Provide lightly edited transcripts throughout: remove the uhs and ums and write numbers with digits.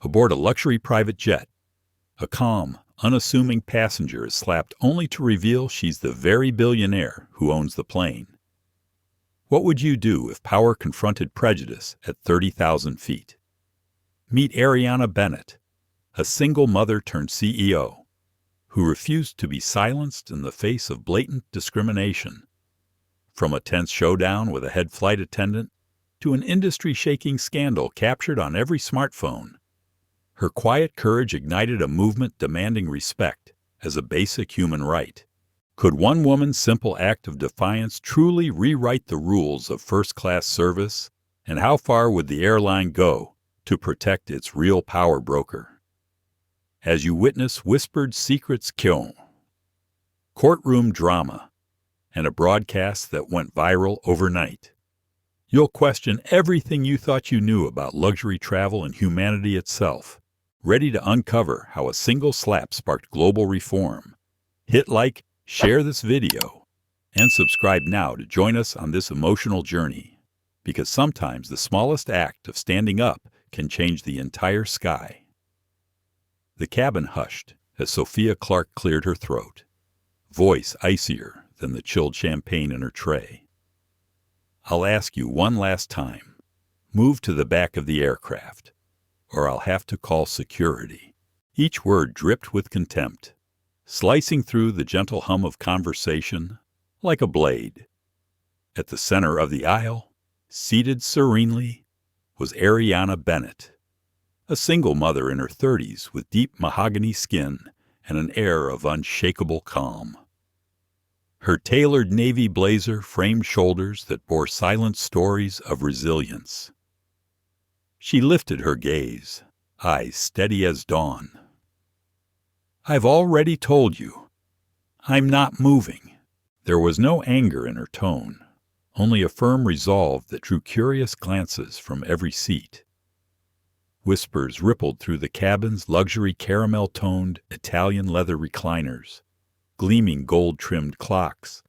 Aboard a luxury private jet, a calm, unassuming passenger is slapped only to reveal she's the very billionaire who owns the plane. What would you do if power confronted prejudice at 30,000 feet? Meet Ariana Bennett, a single mother turned CEO, who refused to be silenced in the face of blatant discrimination. From a tense showdown with a head flight attendant to an industry-shaking scandal captured on every smartphone, her quiet courage ignited a movement demanding respect as a basic human right. Could one woman's simple act of defiance truly rewrite the rules of first-class service? And how far would the airline go to protect its real power broker? As you witness whispered secrets, courtroom drama, and a broadcast that went viral overnight, you'll question everything you thought you knew about luxury travel and humanity itself, ready to uncover how a single slap sparked global reform. Hit like, share this video, and subscribe now to join us on this emotional journey, because sometimes the smallest act of standing up can change the entire sky. The cabin hushed as Sophia Clark cleared her throat, voice icier than the chilled champagne in her tray. I'll ask you one last time, move to the back of the aircraft, or I'll have to call security. Each word dripped with contempt, slicing through the gentle hum of conversation like a blade. At the center of the aisle, seated serenely, was Ariana Bennett, a single mother in her 30s with deep mahogany skin and an air of unshakable calm. Her tailored navy blazer framed shoulders that bore silent stories of resilience. She lifted her gaze, eyes steady as dawn. I've already told you, I'm not moving. There was no anger in her tone, only a firm resolve that drew curious glances from every seat. Whispers rippled through the cabin's luxury caramel-toned Italian leather recliners, gleaming gold-trimmed clocks,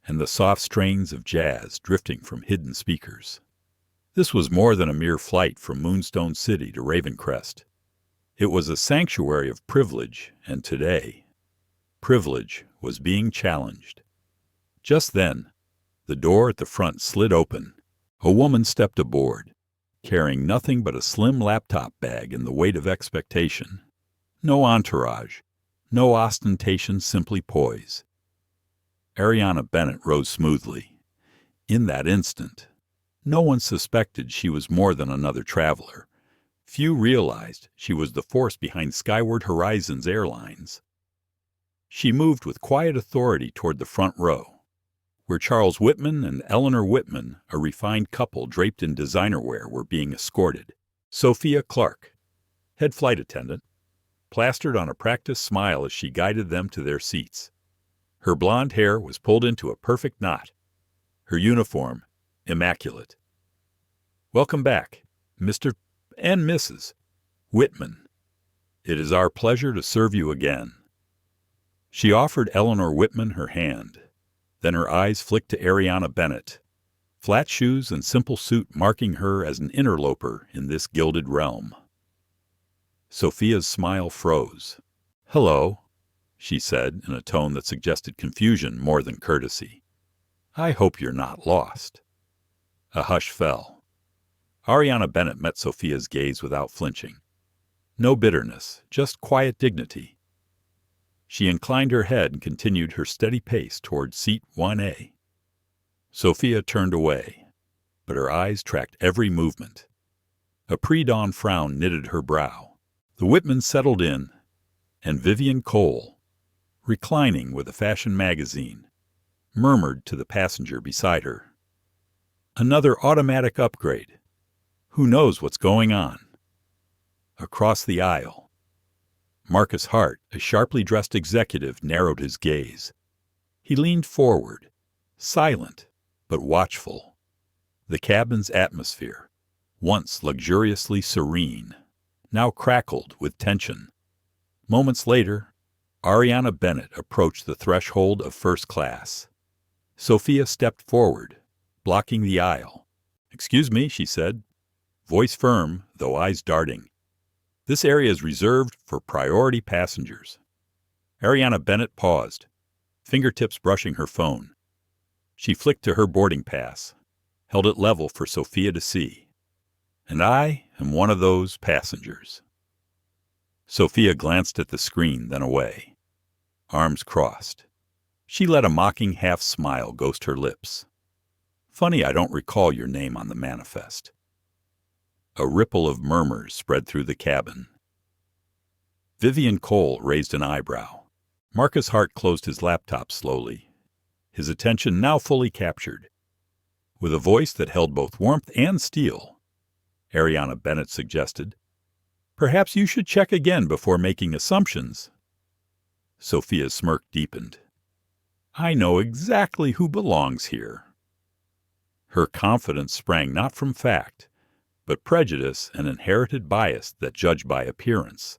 and the soft strains of jazz drifting from hidden speakers. This was more than a mere flight from Moonstone City to Ravencrest. It was a sanctuary of privilege, and today, privilege was being challenged. Just then, the door at the front slid open. A woman stepped aboard, carrying nothing but a slim laptop bag and the weight of expectation. No entourage, no ostentation, simply poise. Ariana Bennett rose smoothly. In that instant, no one suspected she was more than another traveler. Few realized she was the force behind Skyward Horizons Airlines. She moved with quiet authority toward the front row, where Charles Whitman and Eleanor Whitman, a refined couple draped in designer wear, were being escorted. Sophia Clark, head flight attendant, plastered on a practiced smile as she guided them to their seats. Her blonde hair was pulled into a perfect knot, her uniform immaculate. Welcome back, Mr. and Mrs. Whitman. It is our pleasure to serve you again. She offered Eleanor Whitman her hand. Then her eyes flicked to Ariana Bennett, flat shoes and simple suit marking her as an interloper in this gilded realm. Sophia's smile froze. Hello, she said in a tone that suggested confusion more than courtesy. I hope you're not lost. A hush fell. Ariana Bennett met Sophia's gaze without flinching. No bitterness, just quiet dignity. She inclined her head and continued her steady pace toward seat 1A. Sophia turned away, but her eyes tracked every movement. A pre-dawn frown knitted her brow. The Whitmans settled in, and Vivian Cole, reclining with a fashion magazine, murmured to the passenger beside her. Another automatic upgrade. Who knows what's going on? Across the aisle, Marcus Hart, a sharply dressed executive, narrowed his gaze. He leaned forward, silent but watchful. The cabin's atmosphere, once luxuriously serene, now crackled with tension. Moments later, Ariana Bennett approached the threshold of first class. Sophia stepped forward, blocking the aisle. "Excuse me," she said, voice firm, though eyes darting. This area is reserved for priority passengers. Ariana Bennett paused, fingertips brushing her phone. She flicked to her boarding pass, held it level for Sophia to see. And I am one of those passengers. Sophia glanced at the screen, then away. Arms crossed. She let a mocking half-smile ghost her lips. Funny I don't recall your name on the manifest. A ripple of murmurs spread through the cabin. Vivian Cole raised an eyebrow. Marcus Hart closed his laptop slowly, his attention now fully captured. With a voice that held both warmth and steel, Ariana Bennett suggested, "Perhaps you should check again before making assumptions." Sophia's smirk deepened. "I know exactly who belongs here." Her confidence sprang not from fact, but prejudice and inherited bias that judged by appearance.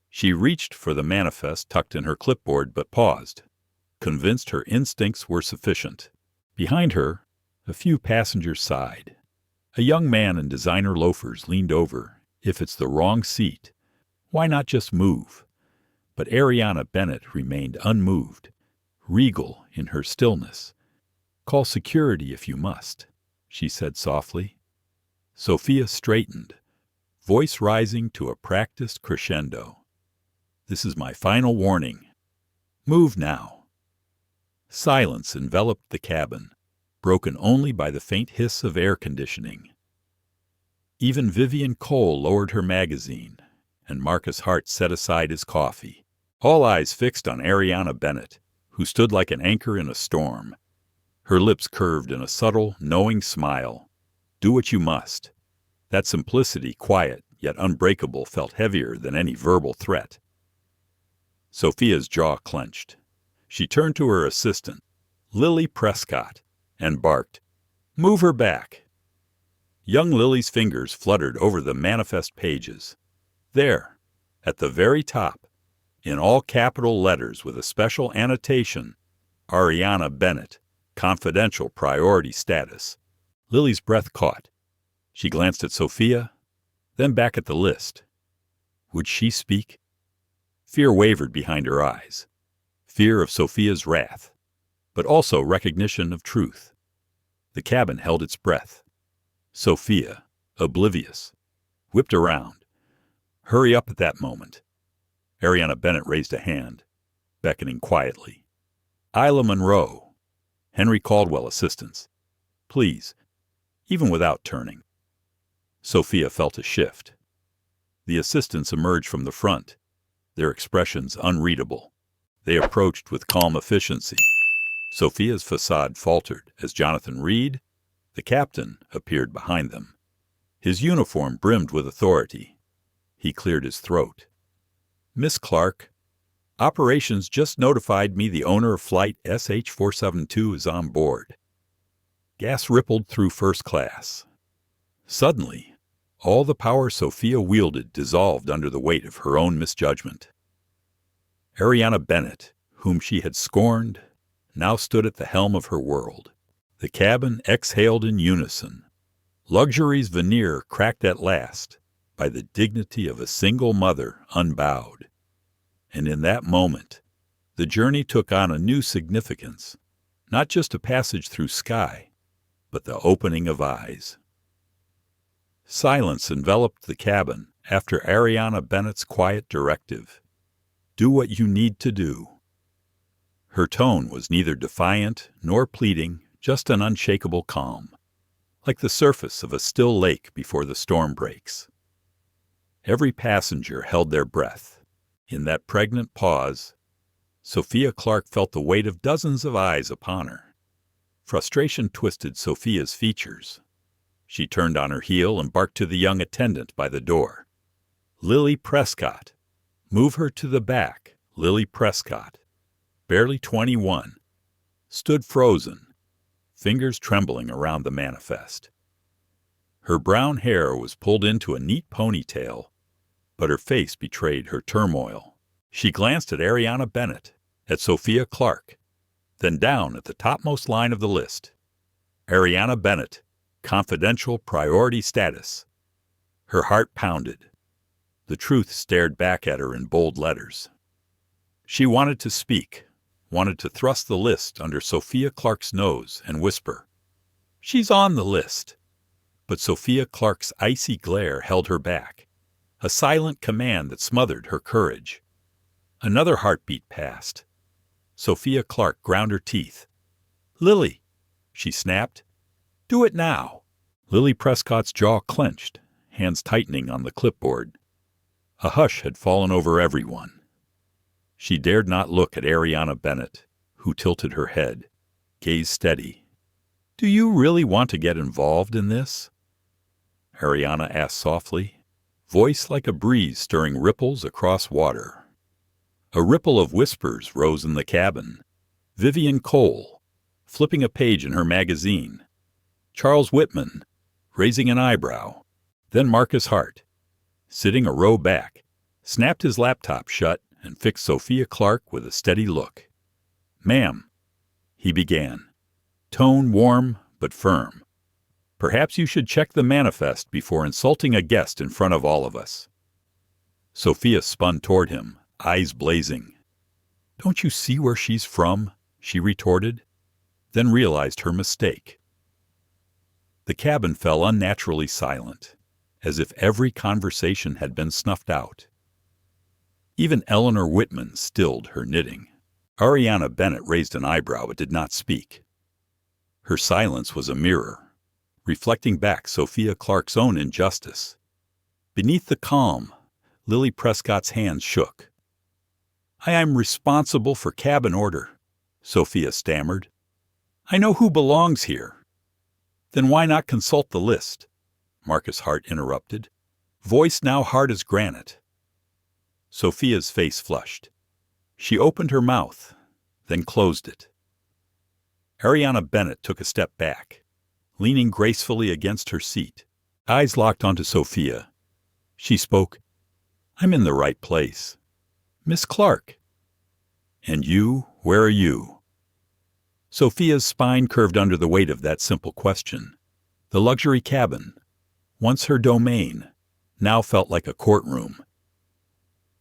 She reached for the manifest tucked in her clipboard but paused, convinced her instincts were sufficient. Behind her, a few passengers sighed. A young man in designer loafers leaned over. If it's the wrong seat, why not just move? But Ariana Bennett remained unmoved, regal in her stillness. "Call security if you must," she said softly. Sophia straightened, voice rising to a practiced crescendo. "This is my final warning. Move now." Silence enveloped the cabin, broken only by the faint hiss of air conditioning. Even Vivian Cole lowered her magazine, and Marcus Hart set aside his coffee. All eyes fixed on Ariana Bennett, who stood like an anchor in a storm. Her lips curved in a subtle, knowing smile. Do what you must. That simplicity, quiet yet unbreakable, felt heavier than any verbal threat. Sophia's jaw clenched. She turned to her assistant, Lily Prescott, and barked, "Move her back." Young Lily's fingers fluttered over the manifest pages. There, at the very top, in all capital letters with a special annotation, Ariana Bennett, confidential priority status. Lily's breath caught. She glanced at Sophia, then back at the list. Would she speak? Fear wavered behind her eyes. Fear of Sophia's wrath, but also recognition of truth. The cabin held its breath. Sophia, oblivious, whipped around. Hurry up at that moment. Ariana Bennett raised a hand, beckoning quietly. Isla Monroe, Henry Caldwell assistants. Please, even without turning. Sophia felt a shift. The assistants emerged from the front, their expressions unreadable. They approached with calm efficiency. Sophia's facade faltered as Jonathan Reed, the captain, appeared behind them. His uniform brimmed with authority. He cleared his throat. "Miss Clark, operations just notified me the owner of flight SH-472 is on board." Gas rippled through first class. Suddenly, all the power Sophia wielded dissolved under the weight of her own misjudgment. Ariana Bennett, whom she had scorned, now stood at the helm of her world. The cabin exhaled in unison. Luxury's veneer cracked at last by the dignity of a single mother unbowed. And in that moment, the journey took on a new significance, not just a passage through sky, but the opening of eyes. Silence enveloped the cabin after Ariana Bennett's quiet directive. Do what you need to do. Her tone was neither defiant nor pleading, just an unshakable calm, like the surface of a still lake before the storm breaks. Every passenger held their breath. In that pregnant pause, Sophia Clark felt the weight of dozens of eyes upon her. Frustration twisted Sophia's features. She turned on her heel and barked to the young attendant by the door. "Lily Prescott. Move her to the back." Lily Prescott, barely 21, stood frozen, fingers trembling around the manifest. Her brown hair was pulled into a neat ponytail, but her face betrayed her turmoil. She glanced at Ariana Bennett, at Sophia Clark, then down at the topmost line of the list. Ariana Bennett, confidential priority status. Her heart pounded. The truth stared back at her in bold letters. She wanted to speak, wanted to thrust the list under Sophia Clark's nose and whisper, "She's on the list." But Sophia Clark's icy glare held her back, a silent command that smothered her courage. Another heartbeat passed. Sophia Clark ground her teeth. "Lily," she snapped, "do it now." Lily Prescott's jaw clenched, hands tightening on the clipboard. A hush had fallen over everyone. She dared not look at Ariana Bennett, who tilted her head, gaze steady. "Do you really want to get involved in this?" Ariana asked softly, voice like a breeze stirring ripples across water. A ripple of whispers rose in the cabin. Vivian Cole, flipping a page in her magazine. Charles Whitman, raising an eyebrow. Then Marcus Hart, sitting a row back, snapped his laptop shut and fixed Sophia Clark with a steady look. "Ma'am," he began, tone warm but firm, "perhaps you should check the manifest before insulting a guest in front of all of us." Sophia spun toward him, eyes blazing. "Don't you see where she's from?" she retorted, then realized her mistake. The cabin fell unnaturally silent, as if every conversation had been snuffed out. Even Eleanor Whitman stilled her knitting. Ariana Bennett raised an eyebrow but did not speak. Her silence was a mirror, reflecting back Sophia Clark's own injustice. Beneath the calm, Lily Prescott's hands shook. "I am responsible for cabin order," Sophia stammered. "I know who belongs here." "Then why not consult the list?" Marcus Hart interrupted, voice now hard as granite. Sophia's face flushed. She opened her mouth, then closed it. Ariana Bennett took a step back, leaning gracefully against her seat, eyes locked onto Sophia. She spoke, "I'm in the right place. Miss Clark." "And you, where are you?" Sophia's spine curved under the weight of that simple question. The luxury cabin, once her domain, now felt like a courtroom.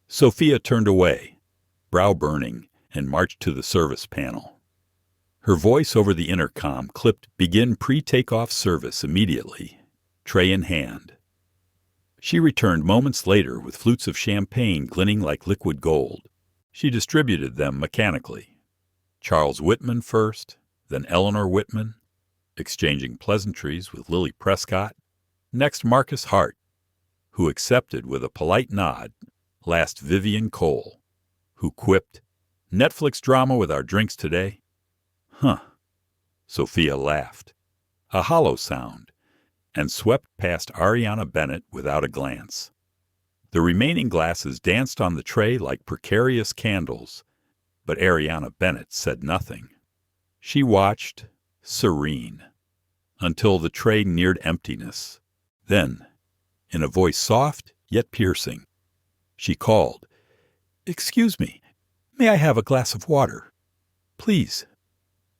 Sophia turned away, brow burning, and marched to the service panel. Her voice over the intercom clipped "Begin pre-takeoff service immediately," tray in hand. She returned moments later with flutes of champagne glinting like liquid gold. She distributed them mechanically. Charles Whitman first, then Eleanor Whitman, exchanging pleasantries with Lily Prescott. Next Marcus Hart, who accepted with a polite nod. Last Vivian Cole, who quipped, "Netflix drama with our drinks today?" "Huh." Sophia laughed, a hollow sound, and swept past Ariana Bennett without a glance. The remaining glasses danced on the tray like precarious candles, but Ariana Bennett said nothing. She watched, serene, until the tray neared emptiness. Then, in a voice soft yet piercing, she called, "Excuse me, may I have a glass of water? Please."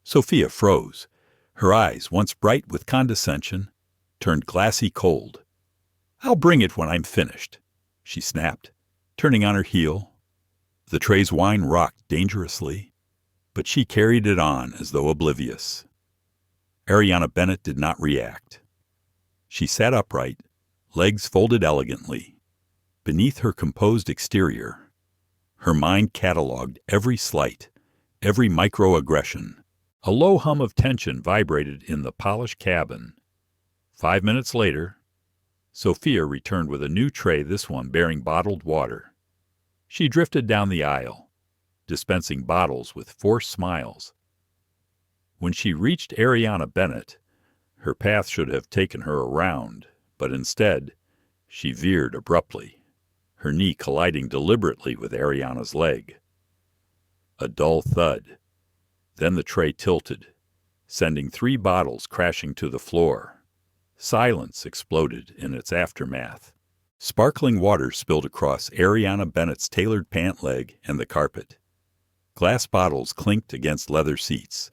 Sophia froze. Her eyes, once bright with condescension, turned glassy cold. "I'll bring it when I'm finished," she snapped, turning on her heel. The tray's wine rocked dangerously, but she carried it on as though oblivious. Ariana Bennett did not react. She sat upright, legs folded elegantly. Beneath her composed exterior, her mind catalogued every slight, every microaggression. A low hum of tension vibrated in the polished cabin. 5 minutes later, Sophia returned with a new tray, this one bearing bottled water. She drifted down the aisle, dispensing bottles with forced smiles. When she reached Ariana Bennett, her path should have taken her around, but instead, she veered abruptly, her knee colliding deliberately with Ariana's leg. A dull thud. Then the tray tilted, sending 3 bottles crashing to the floor. Silence exploded in its aftermath. Sparkling water spilled across Ariana Bennett's tailored pant leg and the carpet. Glass bottles clinked against leather seats.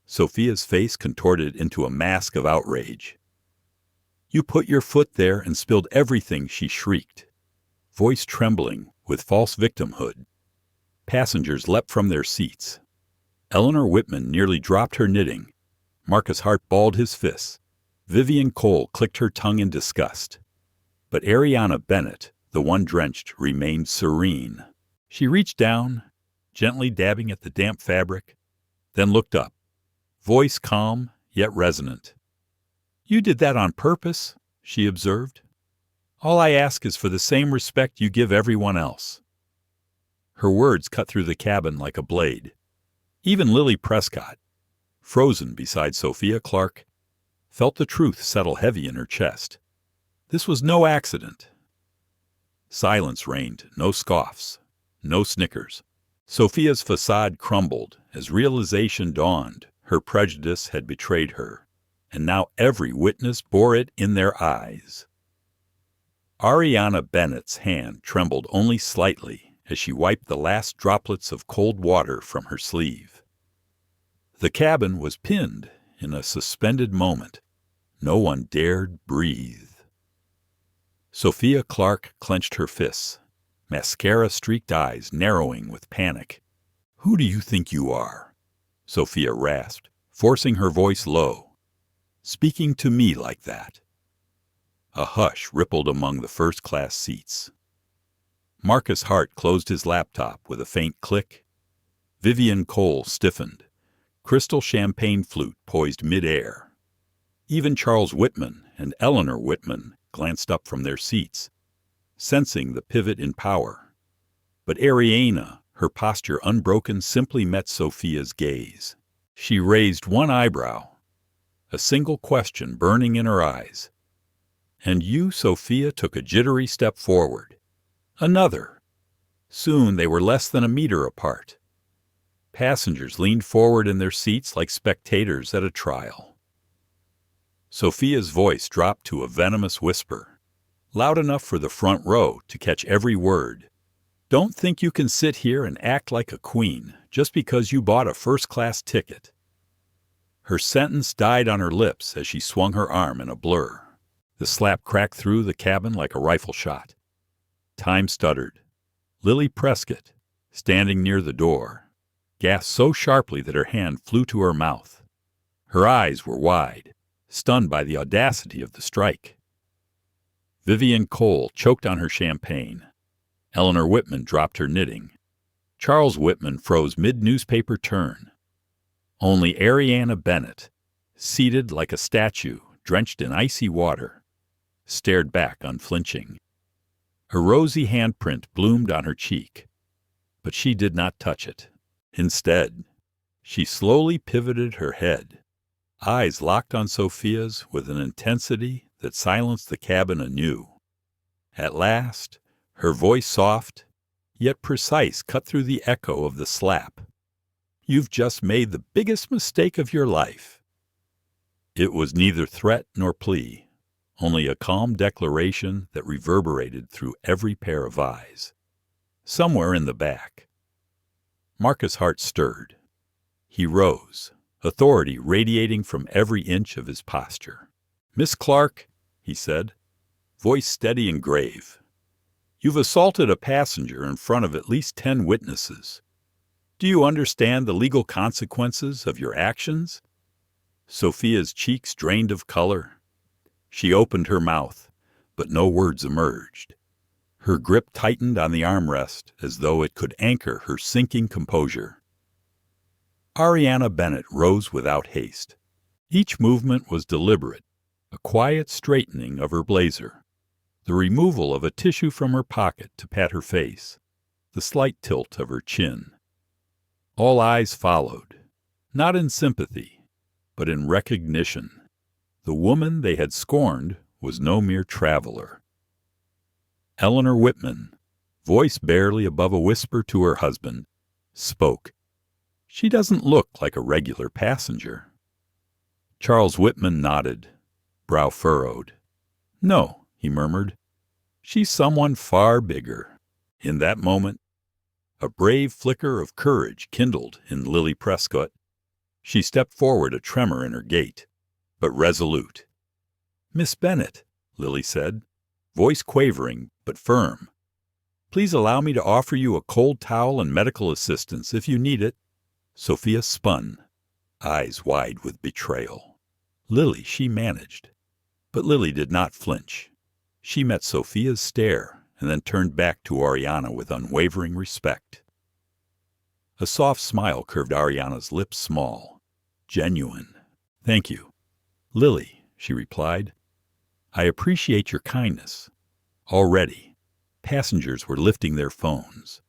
Sophia's face contorted into a mask of outrage. "You put your foot there and spilled everything," she shrieked. voice trembling with false victimhood. Passengers leapt from their seats. Eleanor Whitman nearly dropped her knitting. Marcus Hart balled his fists. Vivian Cole clicked her tongue in disgust. But Ariana Bennett, the one drenched, remained serene. She reached down, gently dabbing at the damp fabric, then looked up, voice calm yet resonant. "You did that on purpose," she observed. "All I ask is for the same respect you give everyone else." Her words cut through the cabin like a blade. Even Lily Prescott, frozen beside Sophia Clark, felt the truth settle heavy in her chest. This was no accident. Silence reigned, no scoffs, no snickers. Sophia's facade crumbled as realization dawned. Her prejudice had betrayed her, and now every witness bore it in their eyes. Ariana Bennett's hand trembled only slightly as she wiped the last droplets of cold water from her sleeve. The cabin was pinned in a suspended moment. No one dared breathe. Sophia Clark clenched her fists, mascara-streaked eyes narrowing with panic. "Who do you think you are?" Sophia rasped, forcing her voice low. "Speaking to me like that?" A hush rippled among the first-class seats. Marcus Hart closed his laptop with a faint click. Vivian Cole stiffened, crystal champagne flute poised mid-air. Even Charles Whitman and Eleanor Whitman glanced up from their seats, sensing the pivot in power. But Ariana, her posture unbroken, simply met Sophia's gaze. She raised one eyebrow, a single question burning in her eyes. And you, Sophia, took a jittery step forward. Another. Soon they were less than a meter apart. Passengers leaned forward in their seats like spectators at a trial. Sophia's voice dropped to a venomous whisper, loud enough for the front row to catch every word. "Don't think you can sit here and act like a queen just because you bought a first-class ticket." Her sentence died on her lips as she swung her arm in a blur. The slap cracked through the cabin like a rifle shot. Time stuttered. Lily Prescott, standing near the door, gasped so sharply that her hand flew to her mouth. Her eyes were wide, stunned by the audacity of the strike. Vivian Cole choked on her champagne. Eleanor Whitman dropped her knitting. Charles Whitman froze mid-newspaper turn. Only Ariana Bennett, seated like a statue drenched in icy water, stared back unflinching. A rosy handprint bloomed on her cheek, but she did not touch it. Instead, she slowly pivoted her head, eyes locked on Sophia's with an intensity that silenced the cabin anew. At last, her voice soft, yet precise, cut through the echo of the slap. "You've just made the biggest mistake of your life." It was neither threat nor plea, only a calm declaration that reverberated through every pair of eyes. Somewhere in the back, Marcus Hart stirred. He rose, authority radiating from every inch of his posture. "Miss Clark," he said, voice steady and grave, "you've assaulted a passenger in front of at least 10 witnesses. Do you understand the legal consequences of your actions?" Sophia's cheeks drained of color. She opened her mouth, but no words emerged. Her grip tightened on the armrest as though it could anchor her sinking composure. Ariana Bennett rose without haste. Each movement was deliberate, a quiet straightening of her blazer, the removal of a tissue from her pocket to pat her face, the slight tilt of her chin. All eyes followed, not in sympathy, but in recognition. The woman they had scorned was no mere traveler. Eleanor Whitman, voice barely above a whisper to her husband, spoke. "She doesn't look like a regular passenger." Charles Whitman nodded, brow furrowed. "No," he murmured. "She's someone far bigger." In that moment, a brave flicker of courage kindled in Lily Prescott. She stepped forward, a tremor in her gait, but resolute. "Miss Bennett," Lily said, voice quavering but firm, Please allow me to offer you a cold towel and medical assistance if you need it." Sophia spun, eyes wide with betrayal. Lily, she managed. But Lily did not flinch. She met Sophia's stare and then turned back to Ariana with unwavering respect. A soft smile curved Ariana's lips small. Genuine. "Thank you." "Lily," she replied, "I appreciate your kindness." Already, passengers were lifting their phones.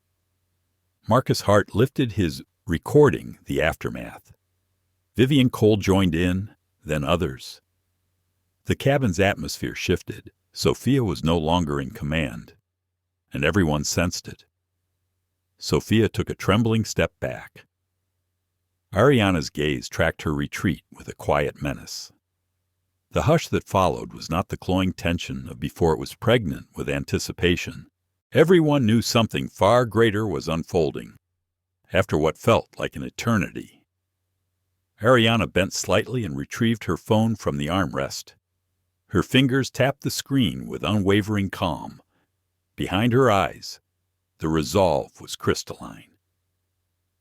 Marcus Hart lifted his recording the aftermath. Vivian Cole joined in, then others. The cabin's atmosphere shifted. Sophia was no longer in command, and everyone sensed it. Sophia took a trembling step back. Ariana's gaze tracked her retreat with a quiet menace. The hush that followed was not the cloying tension of before it was pregnant with anticipation. Everyone knew something far greater was unfolding, after what felt like an eternity. Ariana bent slightly and retrieved her phone from the armrest. Her fingers tapped the screen with unwavering calm. Behind her eyes, the resolve was crystalline.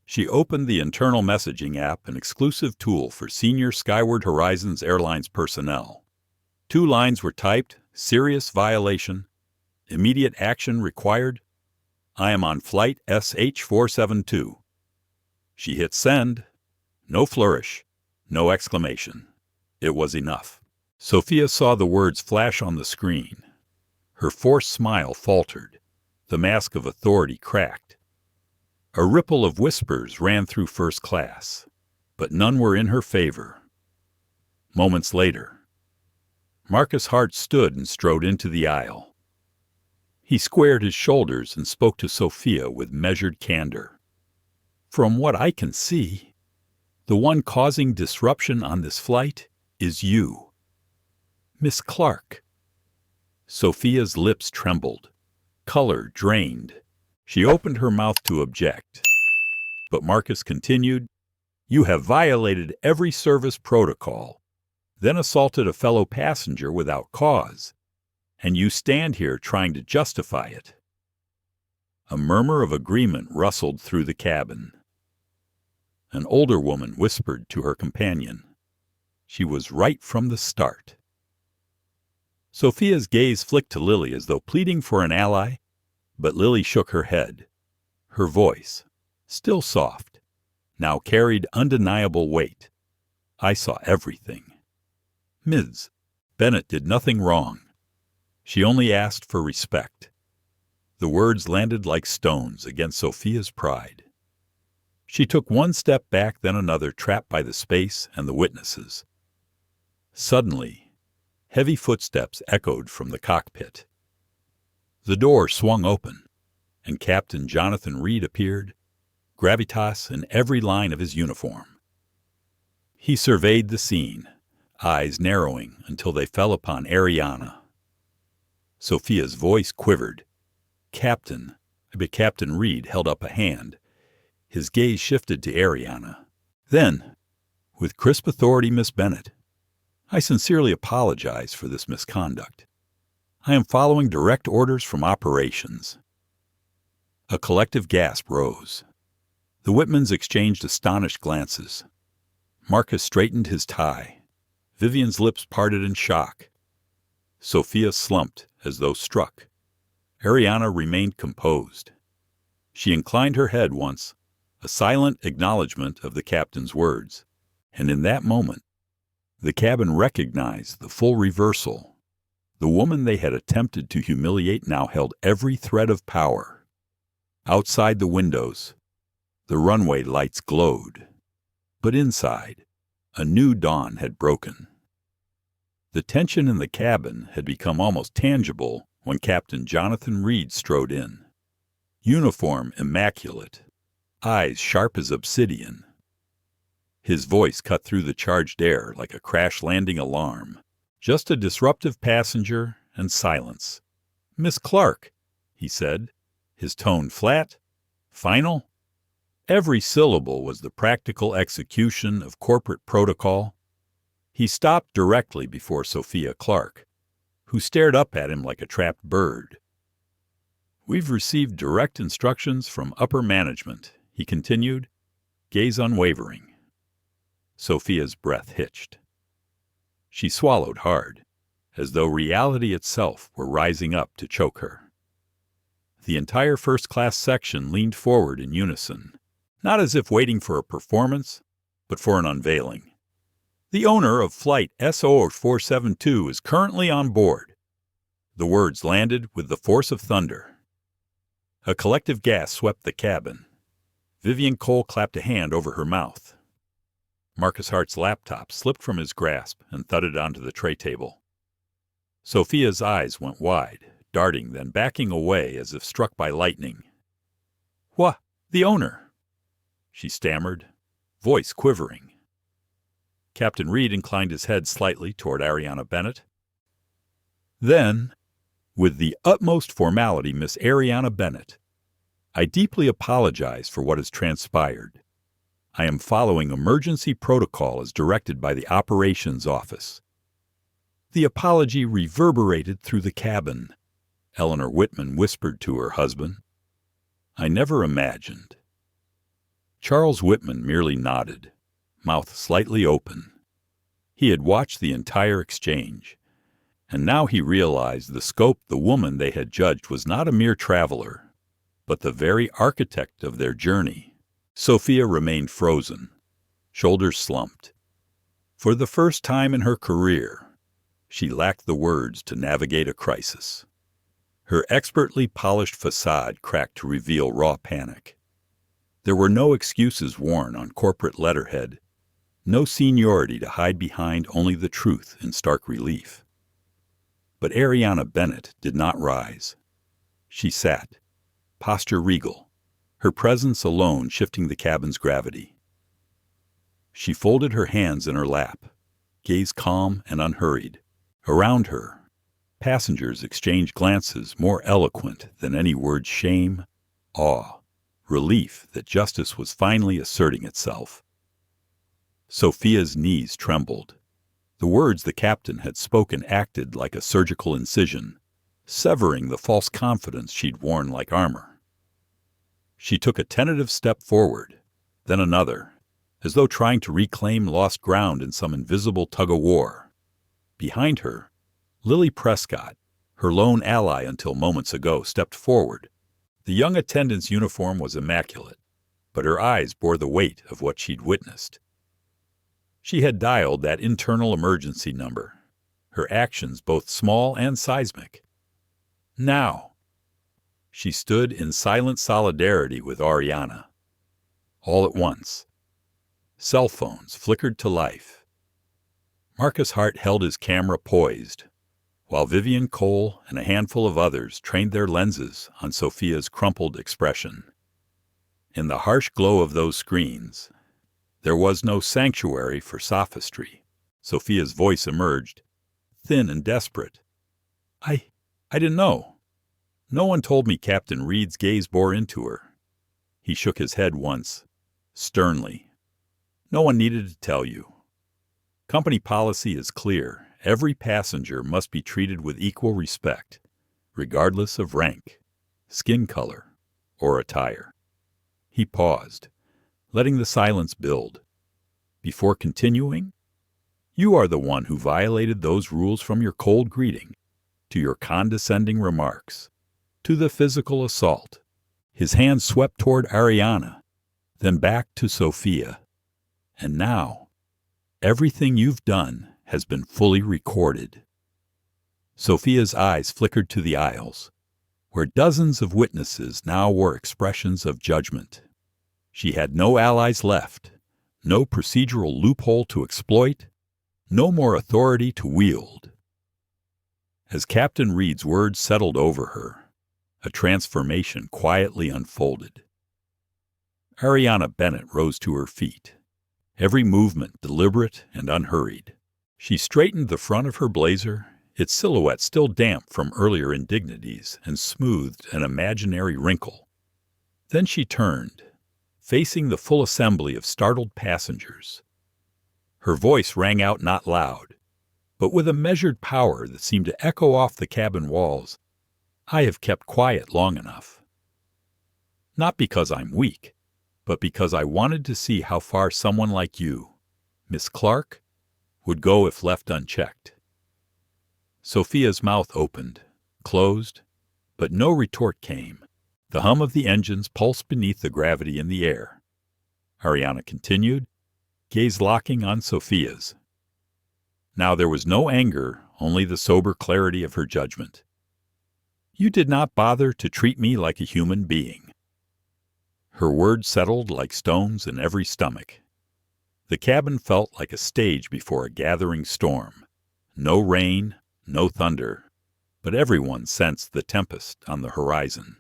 She opened the internal messaging app, an exclusive tool for senior Skyward Horizons Airlines personnel. 2 lines were typed: "Serious violation. Immediate action required. I am on flight SH472. She hit send. No flourish, no exclamation. It was enough. Sophia saw the words flash on the screen. Her forced smile faltered. The mask of authority cracked. A ripple of whispers ran through first class, but none were in her favor. Moments later, Marcus Hart stood and strode into the aisle. He squared his shoulders and spoke to Sophia with measured candor. "From what I can see, the one causing disruption on this flight is you, Miss Clark." Sophia's lips trembled. Color drained. She opened her mouth to object. But Marcus continued, "You have violated every service protocol, then assaulted a fellow passenger without cause, and you stand here trying to justify it." A murmur of agreement rustled through the cabin. An older woman whispered to her companion. She was right from the start. Sophia's gaze flicked to Lily as though pleading for an ally, but Lily shook her head. Her voice, still soft, now carried undeniable weight. "I saw everything. Ms. Bennett did nothing wrong. She only asked for respect." The words landed like stones against Sophia's pride. She took one step back, then another, trapped by the space and the witnesses. Suddenly, heavy footsteps echoed from the cockpit. The door swung open, and Captain Jonathan Reed appeared, gravitas in every line of his uniform. He surveyed the scene, eyes narrowing until they fell upon Ariana. Sophia's voice quivered. Captain Reed held up a hand. His gaze shifted to Ariana. Then, with crisp authority, "Miss Bennett, I sincerely apologize for this misconduct. I am following direct orders from operations." A collective gasp rose. The Whitmans exchanged astonished glances. Marcus straightened his tie. Vivian's lips parted in shock. Sophia slumped as though struck. Ariana remained composed. She inclined her head once, a silent acknowledgement of the captain's words, and in that moment, the cabin recognized the full reversal. The woman they had attempted to humiliate now held every thread of power. Outside the windows, the runway lights glowed. But inside, a new dawn had broken. The tension in the cabin had become almost tangible when Captain Jonathan Reed strode in. Uniform immaculate, eyes sharp as obsidian. His voice cut through the charged air like a crash-landing alarm. "Just a disruptive passenger and silence." "Miss Clark," he said, his tone flat, final. Every syllable was the practical execution of corporate protocol. He stopped directly before Sophia Clark, who stared up at him like a trapped bird. "We've received direct instructions from upper management," he continued, gaze unwavering. Sophia's breath hitched. She swallowed hard, as though reality itself were rising up to choke her. The entire first-class section leaned forward in unison, not as if waiting for a performance, but for an unveiling. "The owner of Flight SO472 is currently on board." The words landed with the force of thunder. A collective gasp swept the cabin. Vivian Cole clapped a hand over her mouth. Marcus Hart's laptop slipped from his grasp and thudded onto the tray table. Sophia's eyes went wide, darting, then backing away as if struck by lightning. "What? The owner?" she stammered, voice quivering. Captain Reed inclined his head slightly toward Ariana Bennett. Then, with the utmost formality, "Miss Ariana Bennett, I deeply apologize for what has transpired. I am following emergency protocol as directed by the operations office." The apology reverberated through the cabin. Eleanor Whitman whispered to her husband, "I never imagined." Charles Whitman merely nodded, mouth slightly open. He had watched the entire exchange, and now he realized the scope. The woman they had judged was not a mere traveler, but the very architect of their journey. Sophia remained frozen, shoulders slumped. For the first time in her career, she lacked the words to navigate a crisis. Her expertly polished facade cracked to reveal raw panic. There were no excuses worn on corporate letterhead, no seniority to hide behind, only the truth in stark relief. But Ariana Bennett did not rise. She sat, posture regal, her presence alone shifting the cabin's gravity. She folded her hands in her lap, gaze calm and unhurried. Around her, passengers exchanged glances more eloquent than any words: shame, awe, relief that justice was finally asserting itself. Sophia's knees trembled. The words the captain had spoken acted like a surgical incision, severing the false confidence she'd worn like armor. She took a tentative step forward, then another, as though trying to reclaim lost ground in some invisible tug-of-war. Behind her, Lily Prescott, her lone ally until moments ago, stepped forward. The young attendant's uniform was immaculate, but her eyes bore the weight of what she'd witnessed. She had dialed that internal emergency number, her actions both small and seismic. Now, she stood in silent solidarity with Ariana. All at once, cell phones flickered to life. Marcus Hart held his camera poised, while Vivian Cole and a handful of others trained their lenses on Sophia's crumpled expression. In the harsh glow of those screens, there was no sanctuary for sophistry. Sophia's voice emerged, thin and desperate. I didn't know. No one told me." Captain Reed's gaze bore into her. He shook his head once, sternly. "No one needed to tell you. Company policy is clear. Every passenger must be treated with equal respect, regardless of rank, skin color, or attire." He paused, letting the silence build. Before continuing, "You are the one who violated those rules, from your cold greeting, to your condescending remarks, to the physical assault." His hand swept toward Ariana, then back to Sophia. "And now, everything you've done has been fully recorded." Sophia's eyes flickered to the aisles, where dozens of witnesses now wore expressions of judgment. She had no allies left, no procedural loophole to exploit, no more authority to wield. As Captain Reed's words settled over her, a transformation quietly unfolded. Ariana Bennett rose to her feet, every movement deliberate and unhurried. She straightened the front of her blazer, its silhouette still damp from earlier indignities, and smoothed an imaginary wrinkle. Then she turned, facing the full assembly of startled passengers. Her voice rang out not loud, but with a measured power that seemed to echo off the cabin walls. I have kept quiet long enough. Not because I'm weak, but because I wanted to see how far someone like you, Miss Clark, would go if left unchecked. Sophia's mouth opened, closed, but no retort came. The hum of the engines pulsed beneath the gravity in the air. Ariana continued, gaze locking on Sophia's. Now there was no anger, only the sober clarity of her judgment. You did not bother to treat me like a human being. Her words settled like stones in every stomach. The cabin felt like a stage before a gathering storm. No rain, no thunder, but everyone sensed the tempest on the horizon.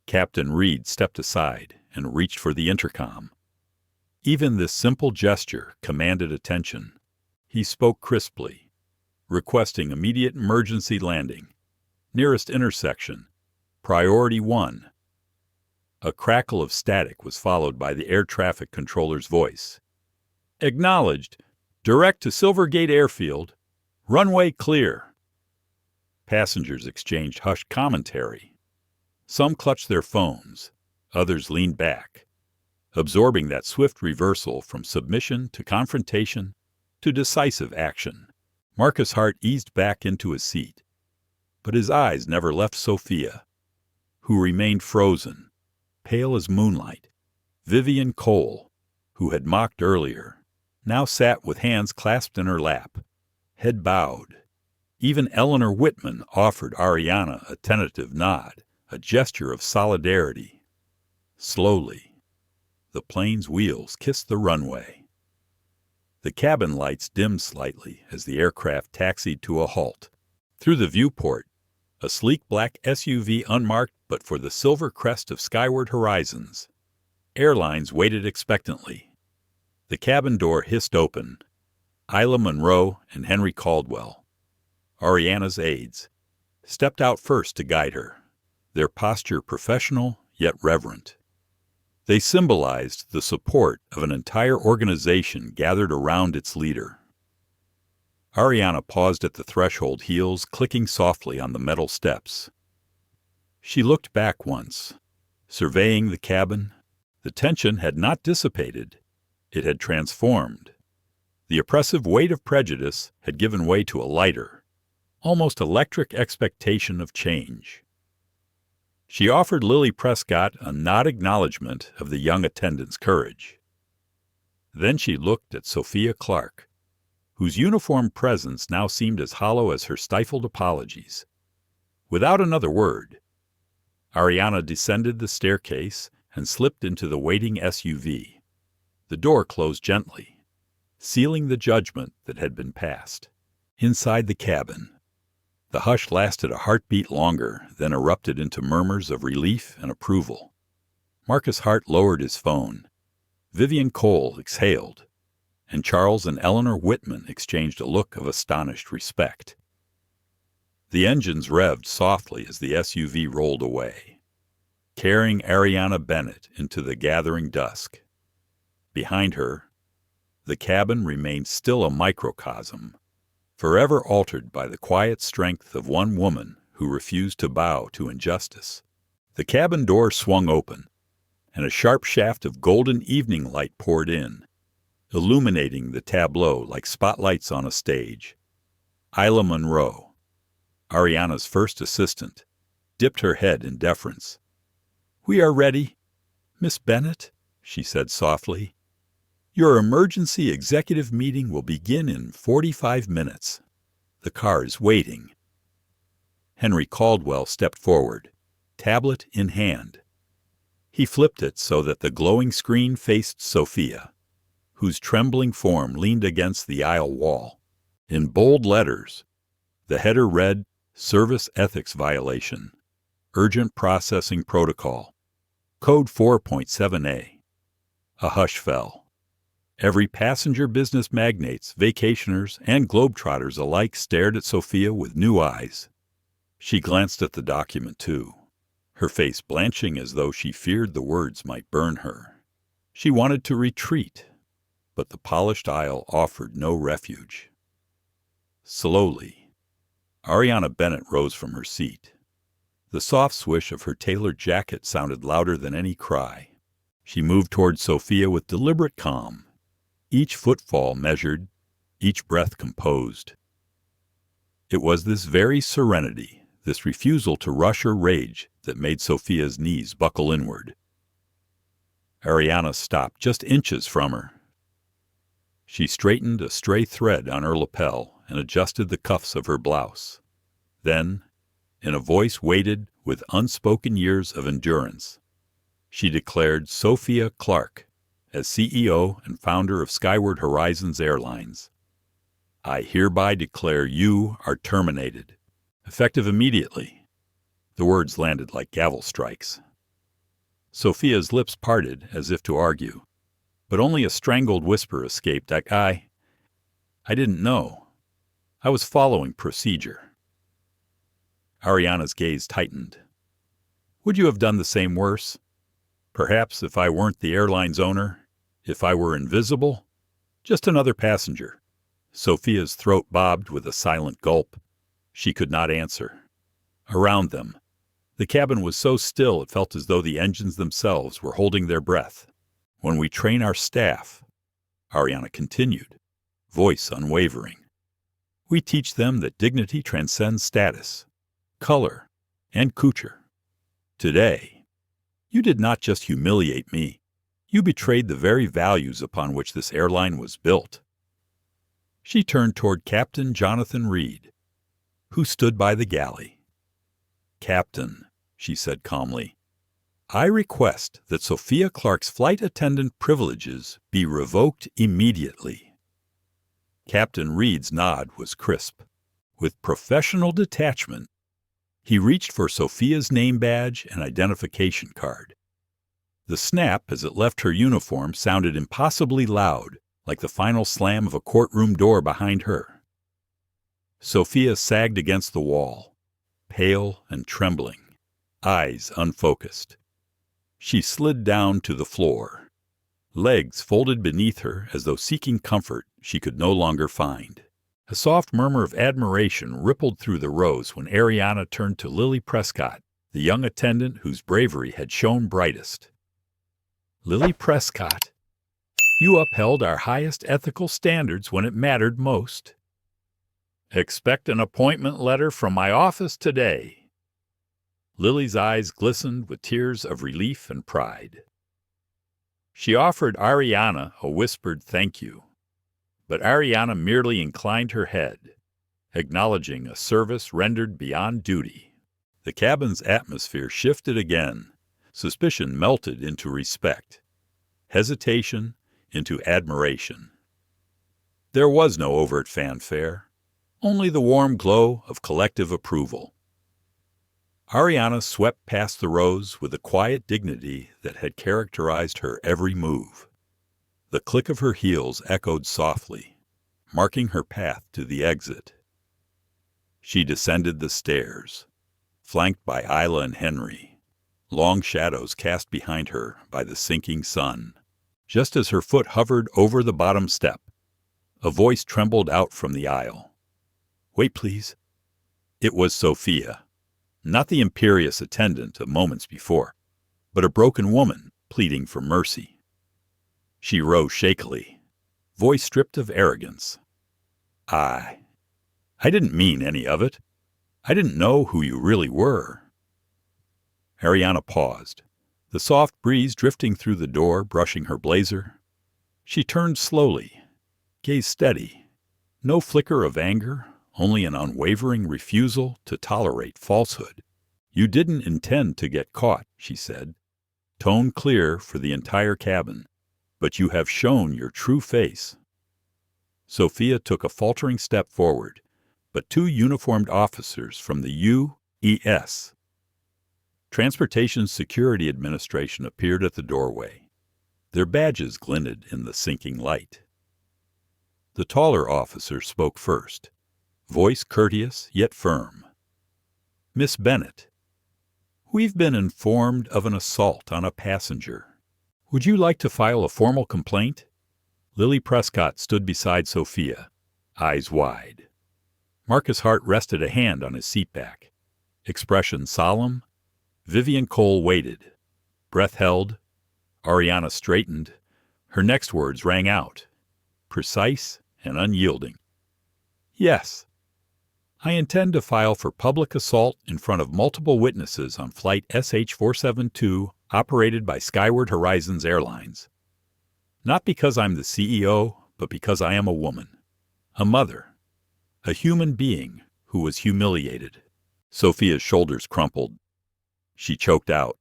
Captain Reed stepped aside and reached for the intercom. Even this simple gesture commanded attention. He spoke crisply, requesting immediate emergency landing. Nearest intersection, priority 1. A crackle of static was followed by the air traffic controller's voice. Acknowledged. Direct to Silvergate Airfield. Runway clear. Passengers exchanged hushed commentary. Some clutched their phones. Others leaned back, absorbing that swift reversal from submission to confrontation to decisive action. Marcus Hart eased back into his seat, but his eyes never left Sophia, who remained frozen, pale as moonlight. Vivian Cole, who had mocked earlier, now sat with hands clasped in her lap, head bowed. Even Eleanor Whitman offered Ariana a tentative nod, a gesture of solidarity. Slowly, the plane's wheels kissed the runway. The cabin lights dimmed slightly as the aircraft taxied to a halt. Through the viewport, a sleek black SUV unmarked but for the silver crest of Skyward horizons. Airlines waited expectantly. The cabin door hissed open. Isla Monroe and Henry Caldwell, Ariana's aides, stepped out first to guide her, their posture professional yet reverent. They symbolized the support of an entire organization gathered around its leader. Ariana paused at the threshold, heels clicking softly on the metal steps. She looked back once, surveying the cabin. The tension had not dissipated. It had transformed. The oppressive weight of prejudice had given way to a lighter, almost electric expectation of change. She offered Lily Prescott a nod acknowledgement of the young attendant's courage. Then she looked at Sophia Clark, whose uniformed presence now seemed as hollow as her stifled apologies. Without another word, Ariana descended the staircase and slipped into the waiting SUV. The door closed gently, sealing the judgment that had been passed. Inside the cabin, the hush lasted a heartbeat longer, then erupted into murmurs of relief and approval. Marcus Hart lowered his phone. Vivian Cole exhaled, and Charles and Eleanor Whitman exchanged a look of astonished respect. The engines revved softly as the SUV rolled away, carrying Ariana Bennett into the gathering dusk. Behind her, the cabin remained still a microcosm, forever altered by the quiet strength of one woman who refused to bow to injustice. The cabin door swung open, and a sharp shaft of golden evening light poured in, illuminating the tableau like spotlights on a stage. Isla Monroe, Ariana's first assistant, dipped her head in deference. "We are ready, Miss Bennett," she said softly. "Your emergency executive meeting will begin in 45 minutes. The car is waiting." Henry Caldwell stepped forward, tablet in hand. He flipped it so that the glowing screen faced Sophia, whose trembling form leaned against the aisle wall. In bold letters, the header read, "Service Ethics Violation. Urgent Processing Protocol. Code 4.7a. A hush fell. Every passenger, business magnates, vacationers, and globetrotters alike stared at Sophia with new eyes. She glanced at the document, too, her face blanching as though she feared the words might burn her. She wanted to retreat, but the polished aisle offered no refuge. Slowly, Ariana Bennett rose from her seat. The soft swish of her tailored jacket sounded louder than any cry. She moved toward Sophia with deliberate calm, each footfall measured, each breath composed. It was this very serenity, this refusal to rush or rage, that made Sophia's knees buckle inward. Ariana stopped just inches from her. She straightened a stray thread on her lapel and adjusted the cuffs of her blouse. Then, in a voice weighted with unspoken years of endurance, she declared Sophia Clark as CEO and founder of Skyward Airlines. I hereby declare you are terminated, effective immediately. The words landed like gavel strikes. Sophia's lips parted as if to argue, but only a strangled whisper escaped. I didn't know. I was following procedure. Ariana's gaze tightened. Would you have done the same worse? Perhaps if I weren't the airline's owner, if I were invisible, just another passenger. Sophia's throat bobbed with a silent gulp. She could not answer. Around them, the cabin was so still it felt as though the engines themselves were holding their breath. When we train our staff, Ariana continued, voice unwavering, we teach them that dignity transcends status, color, and couture. Today, you did not just humiliate me, you betrayed the very values upon which this airline was built. She turned toward Captain Jonathan Reed, who stood by the galley. Captain, she said calmly, I request that Sophia Clark's flight attendant privileges be revoked immediately. Captain Reed's nod was crisp. With professional detachment, he reached for Sophia's name badge and identification card. The snap as it left her uniform sounded impossibly loud, like the final slam of a courtroom door behind her. Sophia sagged against the wall, pale and trembling, eyes unfocused. She slid down to the floor, legs folded beneath her as though seeking comfort she could no longer find. A soft murmur of admiration rippled through the rows when Ariana turned to Lily Prescott, the young attendant whose bravery had shone brightest. Lily Prescott, you upheld our highest ethical standards when it mattered most. Expect an appointment letter from my office today. Lily's eyes glistened with tears of relief and pride. She offered Ariana a whispered thank you, but Ariana merely inclined her head, acknowledging a service rendered beyond duty. The cabin's atmosphere shifted again. Suspicion melted into respect, hesitation into admiration. There was no overt fanfare, only the warm glow of collective approval. Ariana swept past the rows with the quiet dignity that had characterized her every move. The click of her heels echoed softly, marking her path to the exit. She descended the stairs, flanked by Isla and Henry, long shadows cast behind her by the sinking sun. Just as her foot hovered over the bottom step, a voice trembled out from the aisle. Wait, please. It was Sophia, not the imperious attendant of moments before, but a broken woman pleading for mercy. She rose shakily, voice stripped of arrogance. I didn't mean any of it. I didn't know who you really were. Ariana paused, the soft breeze drifting through the door, brushing her blazer. She turned slowly, gaze steady, no flicker of anger, only an unwavering refusal to tolerate falsehood. You didn't intend to get caught, she said, tone clear for the entire cabin, but you have shown your true face. Sophia took a faltering step forward, but two uniformed officers from the U.S. Transportation Security Administration appeared at the doorway. Their badges glinted in the sinking light. The taller officer spoke first, voice courteous yet firm. Miss Bennett, we've been informed of an assault on a passenger. Would you like to file a formal complaint? Lily Prescott stood beside Sophia, eyes wide. Marcus Hart rested a hand on his seatback. Expression solemn. Vivian Cole waited. Breath held. Ariana straightened. Her next words rang out, precise and unyielding. Yes. I intend to file for public assault in front of multiple witnesses on Flight SH-472 operated by Skyward Airlines. Not because I'm the CEO, but because I am a woman, a mother, a human being who was humiliated. Sophia's shoulders crumpled. She choked out,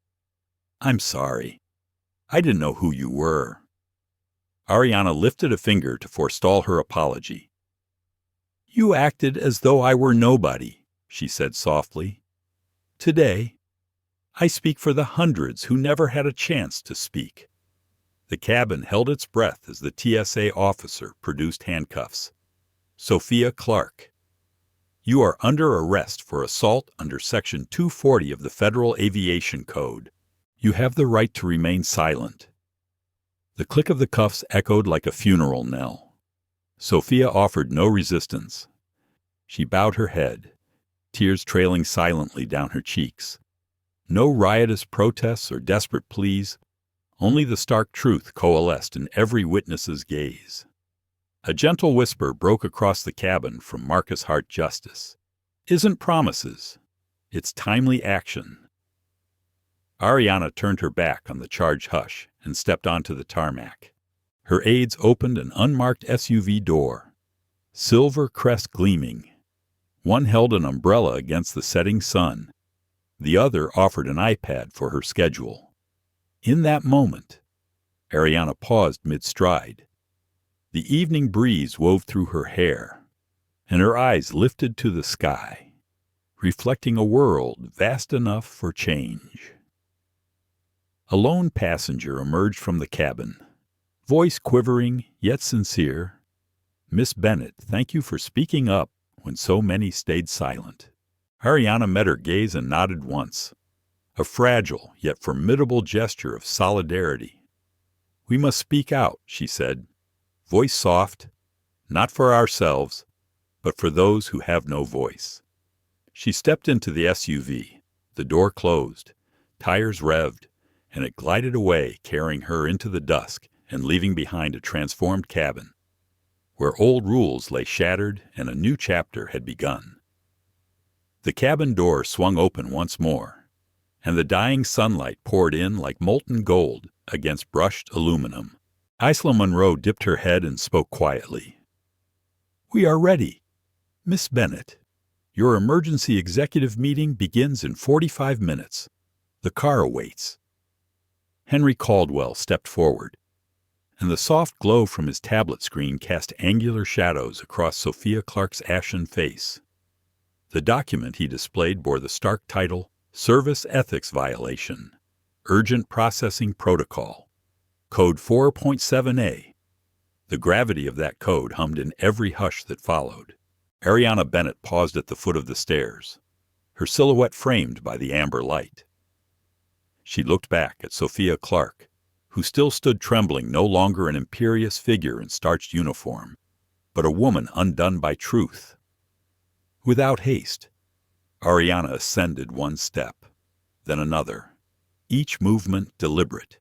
I'm sorry. I didn't know who you were. Ariana lifted a finger to forestall her apology. You acted as though I were nobody, she said softly. Today, I speak for the hundreds who never had a chance to speak. The cabin held its breath as the TSA officer produced handcuffs. Sophia Clark. You are under arrest for assault under Section 240 of the Federal Aviation Code. You have the right to remain silent. The click of the cuffs echoed like a funeral knell. Sophia offered no resistance. She bowed her head, tears trailing silently down her cheeks. No riotous protests or desperate pleas, only the stark truth coalesced in every witness's gaze. A gentle whisper broke across the cabin from Marcus Hart Justice. Isn't promises. It's timely action. Ariana turned her back on the charged hush and stepped onto the tarmac. Her aides opened an unmarked SUV door, silver crest gleaming. One held an umbrella against the setting sun. The other offered an iPad for her schedule. In that moment, Ariana paused mid-stride. The evening breeze wove through her hair, and her eyes lifted to the sky, reflecting a world vast enough for change. A lone passenger emerged from the cabin, voice quivering yet sincere. Miss Bennett, thank you for speaking up when so many stayed silent. Ariana met her gaze and nodded once, a fragile yet formidable gesture of solidarity. We must speak out, she said, voice soft, not for ourselves, but for those who have no voice. She stepped into the SUV, the door closed, tires revved, and it glided away, carrying her into the dusk and leaving behind a transformed cabin, where old rules lay shattered and a new chapter had begun. The cabin door swung open once more, and the dying sunlight poured in like molten gold against brushed aluminum. Isla Monroe dipped her head and spoke quietly. We are ready. Miss Bennett, your emergency executive meeting begins in 45 minutes. The car awaits. Henry Caldwell stepped forward, and the soft glow from his tablet screen cast angular shadows across Sophia Clark's ashen face. The document he displayed bore the stark title, Service Ethics Violation, Urgent Processing Protocol, Code 4.7a. The gravity of that code hummed in every hush that followed. Ariana Bennett paused at the foot of the stairs, her silhouette framed by the amber light. She looked back at Sophia Clark, who still stood trembling, no longer an imperious figure in starched uniform, but a woman undone by truth. Without haste, Ariana ascended one step, then another, each movement deliberate.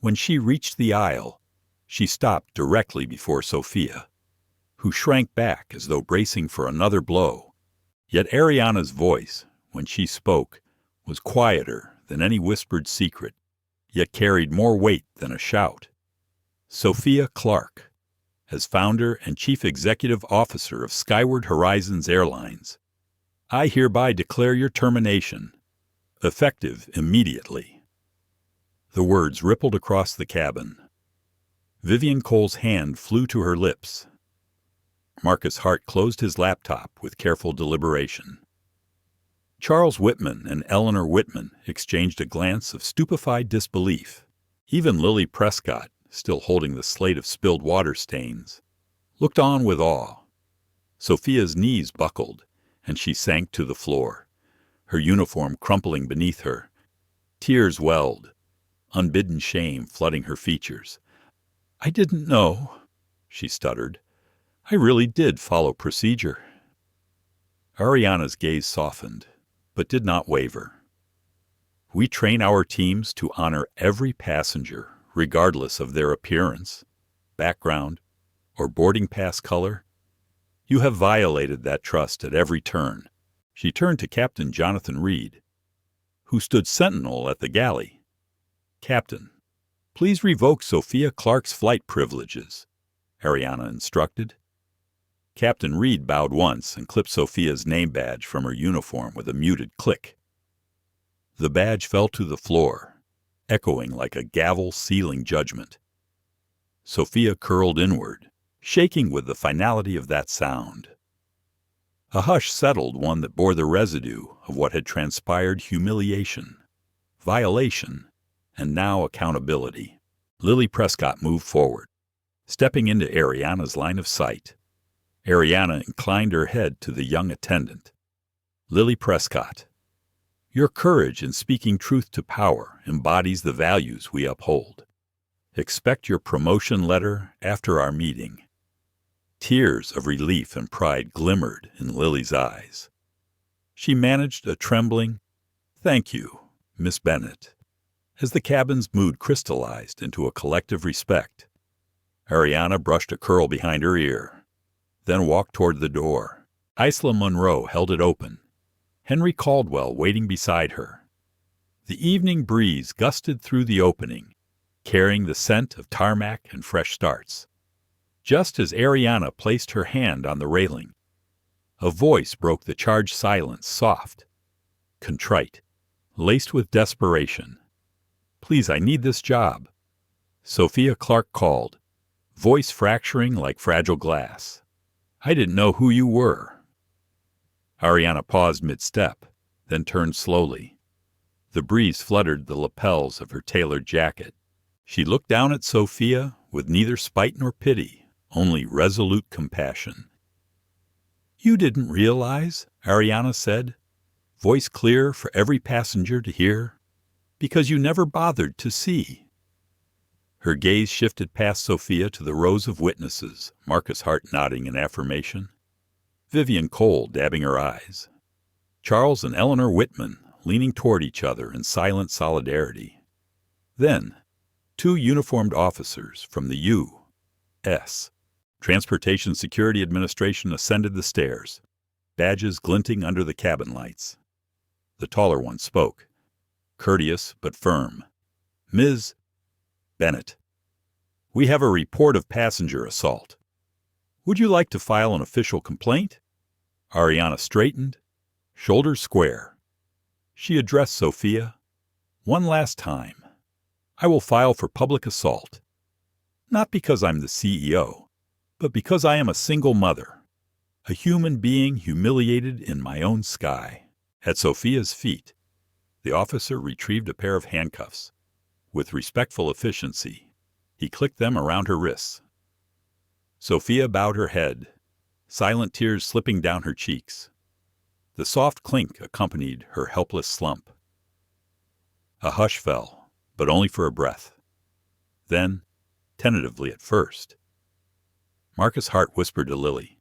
When she reached the aisle, she stopped directly before Sophia, who shrank back as though bracing for another blow. Yet Ariana's voice, when she spoke, was quieter than any whispered secret, yet carried more weight than a shout. Sophia Clark, as founder and chief executive officer of Skyward Airlines, I hereby declare your termination, effective immediately. The words rippled across the cabin. Vivian Cole's hand flew to her lips. Marcus Hart closed his laptop with careful deliberation. Charles Whitman and Eleanor Whitman exchanged a glance of stupefied disbelief. Even Lily Prescott, still holding the slate of spilled water stains, looked on with awe. Sophia's knees buckled, and she sank to the floor, her uniform crumpling beneath her. Tears welled, unbidden shame flooding her features. I didn't know, she stuttered. I really did follow procedure. Ariana's gaze softened. but did not waver. We train our teams to honor every passenger, regardless of their appearance, background, or boarding pass color. You have violated that trust at every turn. She turned to Captain Jonathan Reed, who stood sentinel at the galley. Captain, please revoke Sophia Clark's flight privileges, Ariana instructed. Captain Reed bowed once and clipped Sophia's name badge from her uniform with a muted click. The badge fell to the floor, echoing like a gavel sealing judgment. Sophia curled inward, shaking with the finality of that sound. A hush settled, one that bore the residue of what had transpired: humiliation, violation, and now accountability. Lily Prescott moved forward, stepping into Ariana's line of sight. Ariana inclined her head to the young attendant. Lily Prescott, your courage in speaking truth to power embodies the values we uphold. Expect your promotion letter after our meeting. Tears of relief and pride glimmered in Lily's eyes. She managed a trembling, "Thank you, Miss Bennett," as the cabin's mood crystallized into a collective respect. Ariana brushed a curl behind her ear, then walked toward the door. Isla Munro held it open, Henry Caldwell waiting beside her. The evening breeze gusted through the opening, carrying the scent of tarmac and fresh starts. Just as Ariana placed her hand on the railing, a voice broke the charged silence, soft, contrite, laced with desperation. "Please, I need this job," Sophia Clark called, voice fracturing like fragile glass. "I didn't know who you were." Ariana paused mid-step, then turned slowly. The breeze fluttered the lapels of her tailored jacket. She looked down at Sophia with neither spite nor pity, only resolute compassion. "You didn't realize," Ariana said, voice clear for every passenger to hear, "because you never bothered to see." Her gaze shifted past Sophia to the rows of witnesses, Marcus Hart nodding in affirmation, Vivian Cole dabbing her eyes, Charles and Eleanor Whitman leaning toward each other in silent solidarity. Then, two uniformed officers from the U.S. Transportation Security Administration ascended the stairs, badges glinting under the cabin lights. The taller one spoke, courteous but firm. "Ms. Bennett, we have a report of passenger assault. Would you like to file an official complaint?" Ariana straightened, shoulders square. She addressed Sophia. "One last time. I will file for public assault. Not because I'm the CEO, but because I am a single mother, a human being humiliated in my own sky." At Sophia's feet, the officer retrieved a pair of handcuffs. With respectful efficiency, he clicked them around her wrists. Sophia bowed her head, silent tears slipping down her cheeks. The soft clink accompanied her helpless slump. A hush fell, but only for a breath. Then, tentatively at first, Marcus Hart whispered to Lily,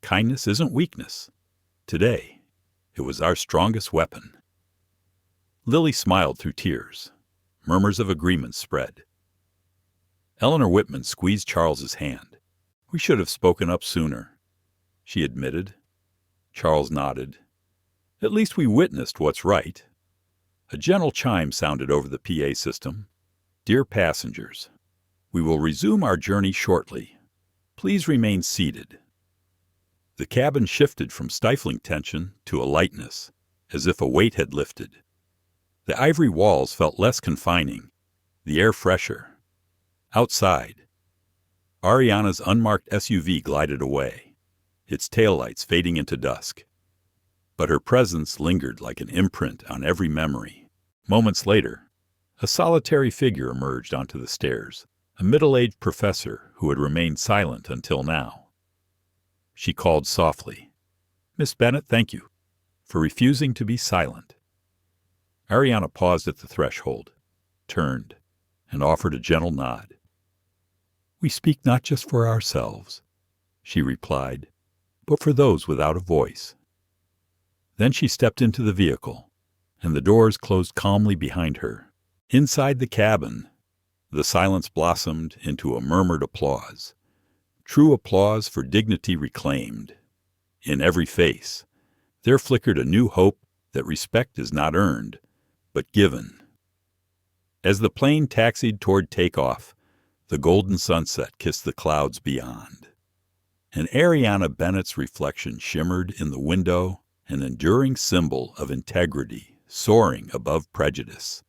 "Kindness isn't weakness. Today, it was our strongest weapon." Lily smiled through tears. Murmurs of agreement spread. Eleanor Whitman squeezed Charles's hand. "We should have spoken up sooner," she admitted. Charles nodded. "At least we witnessed what's right." A gentle chime sounded over the PA system. "Dear passengers, we will resume our journey shortly. Please remain seated." The cabin shifted from stifling tension to a lightness, as if a weight had lifted. The ivory walls felt less confining, the air fresher. Outside, Ariana's unmarked SUV glided away, its taillights fading into dusk. But her presence lingered like an imprint on every memory. Moments later, a solitary figure emerged onto the stairs, a middle-aged professor who had remained silent until now. She called softly, "Miss Bennett, thank you for refusing to be silent." Ariana paused at the threshold, turned, and offered a gentle nod. "We speak not just for ourselves," she replied, "but for those without a voice." Then she stepped into the vehicle, and the doors closed calmly behind her. Inside the cabin, the silence blossomed into a murmured applause. True applause for dignity reclaimed. In every face, there flickered a new hope that respect is not earned, but given. As the plane taxied toward takeoff, the golden sunset kissed the clouds beyond. And Ariana Bennett's reflection shimmered in the window, an enduring symbol of integrity soaring above prejudice.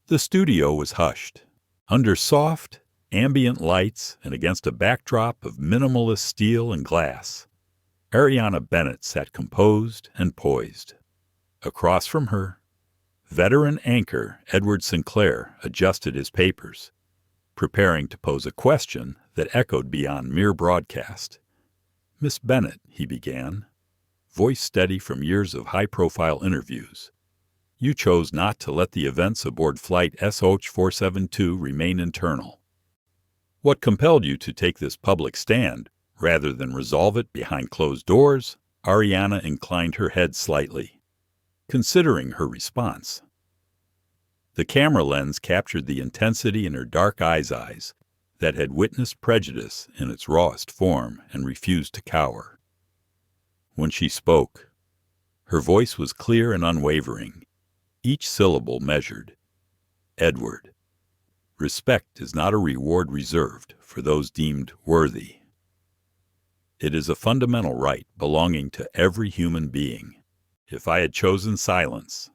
The studio was hushed. Under soft, ambient lights and against a backdrop of minimalist steel and glass, Ariana Bennett sat composed and poised. Across from her, veteran anchor Edward Sinclair adjusted his papers, preparing to pose a question that echoed beyond mere broadcast. "Miss Bennett," he began, voice steady from years of high-profile interviews, "you chose not to let the events aboard Flight SH-472 remain internal. What compelled you to take this public stand rather than resolve it behind closed doors?" Ariana inclined her head slightly, considering her response. The camera lens captured the intensity in her dark eyes that had witnessed prejudice in its rawest form and refused to cower. When she spoke, her voice was clear and unwavering, each syllable measured. "Edward, respect is not a reward reserved for those deemed worthy. It is a fundamental right belonging to every human being. If I had chosen silence,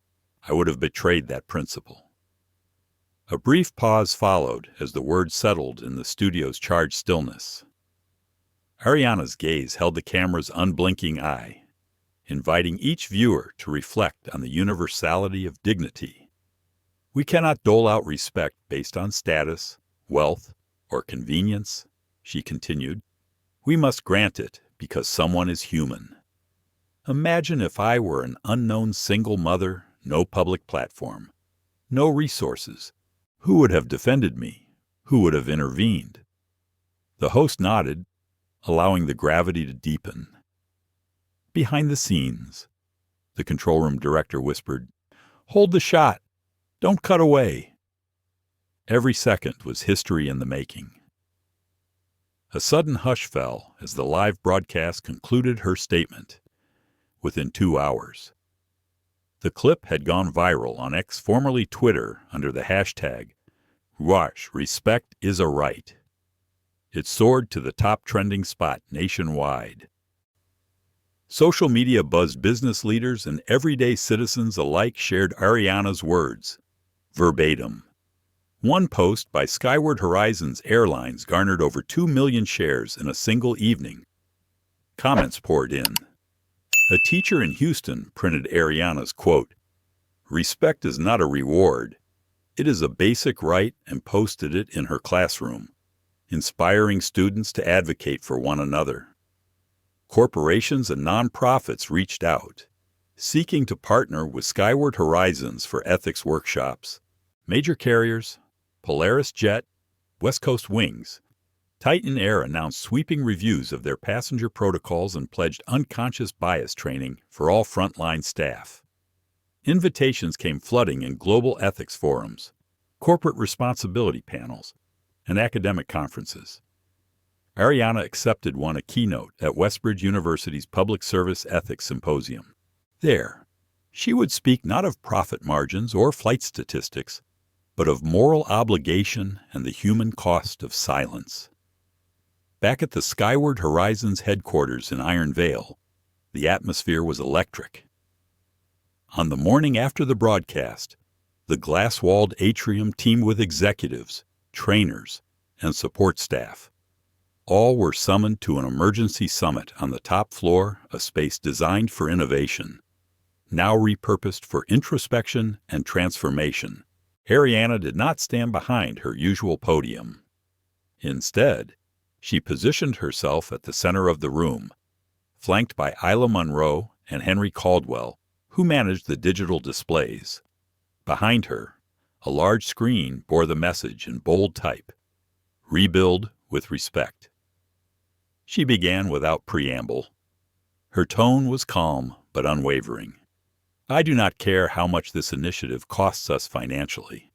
I would have betrayed that principle." A brief pause followed as the words settled in the studio's charged stillness. Ariana's gaze held the camera's unblinking eye, inviting each viewer to reflect on the universality of dignity. "We cannot dole out respect based on status, wealth, or convenience," she continued. "We must grant it because someone is human. Imagine if I were an unknown single mother, no public platform, no resources. Who would have defended me? Who would have intervened?" The host nodded, allowing the gravity to deepen. "Behind the scenes," the control room director whispered, "hold the shot. Don't cut away." Every second was history in the making. A sudden hush fell as the live broadcast concluded her statement. Within 2 hours, the clip had gone viral on X, formerly Twitter, under the hashtag #Respect is a right. It soared to the top trending spot nationwide. Social media buzzed business leaders and everyday citizens alike shared Ariana's words, verbatim. One post by Skyward Airlines garnered over 2 million shares in a single evening. Comments poured in. A teacher in Houston printed Ariana's quote, "Respect is not a reward. It is a basic right," and posted it in her classroom, inspiring students to advocate for one another. Corporations and nonprofits reached out, seeking to partner with Skyward Horizons for ethics workshops. Major carriers, Polaris Jet, West Coast Wings, Titan Air announced sweeping reviews of their passenger protocols and pledged unconscious bias training for all frontline staff. Invitations came flooding in global ethics forums, corporate responsibility panels, and academic conferences. Ariana accepted one a keynote at Westbridge University's Public Service Ethics Symposium. There, she would speak not of profit margins or flight statistics, but of moral obligation and the human cost of silence. Back at the Skyward Horizons headquarters in Iron Vale, the atmosphere was electric. On the morning after the broadcast, the glass-walled atrium teemed with executives, trainers, and support staff. All were summoned to an emergency summit on the top floor, a space designed for innovation, now repurposed for introspection and transformation. Ariana did not stand behind her usual podium. Instead, she positioned herself at the center of the room, flanked by Isla Munro and Henry Caldwell, who managed the digital displays. Behind her, a large screen bore the message in bold type, "Rebuild with respect." She began without preamble. Her tone was calm but unwavering. I do not care how much this initiative costs us financially.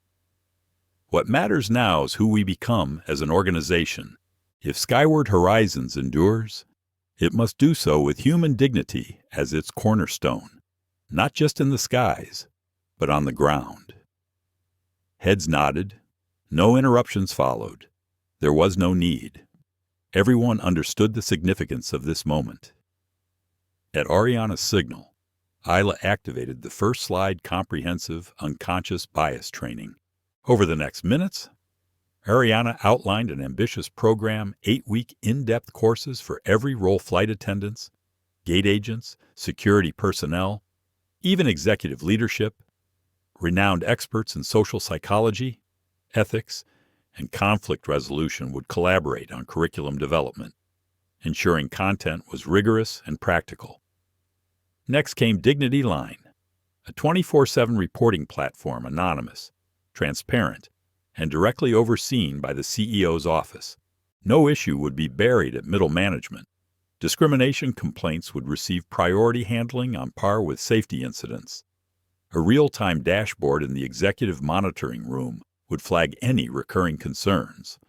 What matters now is who we become as an organization. If Skyward Horizons endures, it must do so with human dignity as its cornerstone, not just in the skies, but on the ground. Heads nodded. No interruptions followed. There was no need. Everyone understood the significance of this moment. At Ariana's signal, Isla activated the first slide comprehensive unconscious bias training. Over the next minutes, Ariana outlined an ambitious program, 8-week in-depth courses for every role: flight attendants, gate agents, security personnel, even executive leadership. Renowned experts in social psychology, ethics, and conflict resolution would collaborate on curriculum development, ensuring content was rigorous and practical. Next came Dignity Line, a 24/7 reporting platform, anonymous, transparent, and directly overseen by the CEO's office. No issue would be buried at middle management. Discrimination complaints would receive priority handling on par with safety incidents. A real-time dashboard in the executive monitoring room would flag any recurring concerns.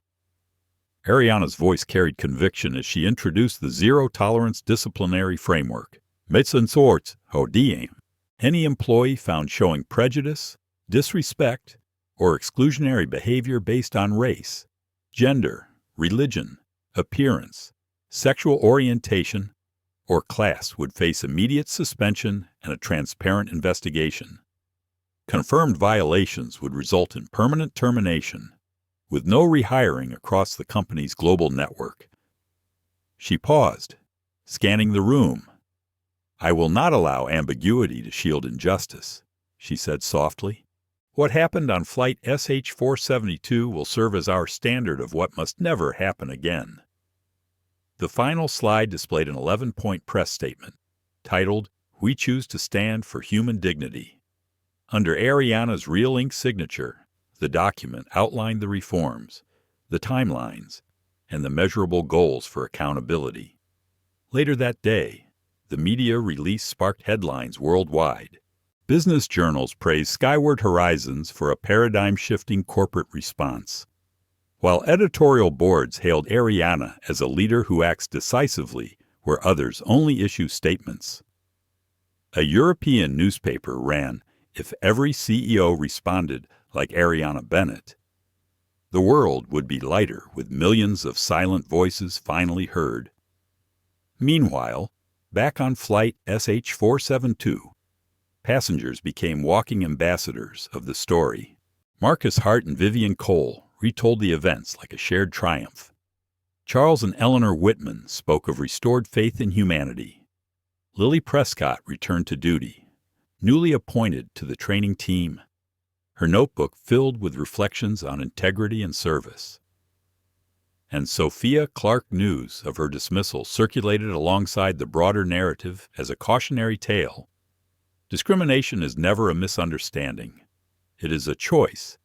Ariana's voice carried conviction as she introduced the zero-tolerance disciplinary framework. Metsensort hodiem. Any employee found showing prejudice, disrespect, or exclusionary behavior based on race, gender, religion, appearance, sexual orientation, or class would face immediate suspension and a transparent investigation. Confirmed violations would result in permanent termination, with no rehiring across the company's global network. She paused, scanning the room. "I will not allow ambiguity to shield injustice," she said softly. "What happened on Flight SH-472 will serve as our standard of what must never happen again." The final slide displayed an 11-point press statement, titled, "We Choose to Stand for Human Dignity." Under Ariana's real ink signature, the document outlined the reforms, the timelines, and the measurable goals for accountability. Later that day, the media release sparked headlines worldwide. Business journals praised Skyward Horizons for a paradigm-shifting corporate response, while editorial boards hailed Ariana as a leader who acts decisively where others only issue statements. A European newspaper ran, "If every CEO responded like Ariana Bennett, the world would be lighter with millions of silent voices finally heard." Meanwhile, back on Flight SH-472, passengers became walking ambassadors of the story. Marcus Hart and Vivian Cole retold the events like a shared triumph. Charles and Eleanor Whitman spoke of restored faith in humanity. Lily Prescott returned to duty, newly appointed to the training team, her notebook filled with reflections on integrity and service. And Sophia Clark news of her dismissal circulated alongside the broader narrative as a cautionary tale. Discrimination is never a misunderstanding. It is a choice,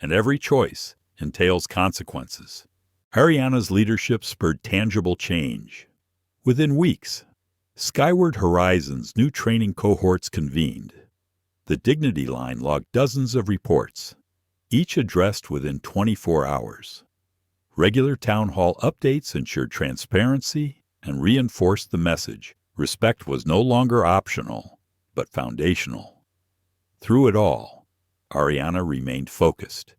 and every choice entails consequences. Ariana's leadership spurred tangible change. Within weeks, Skyward Horizons' new training cohorts convened. The Dignity Line logged dozens of reports, each addressed within 24 hours. Regular town hall updates ensured transparency and reinforced the message: respect was no longer optional, but foundational. Through it all, Ariana remained focused.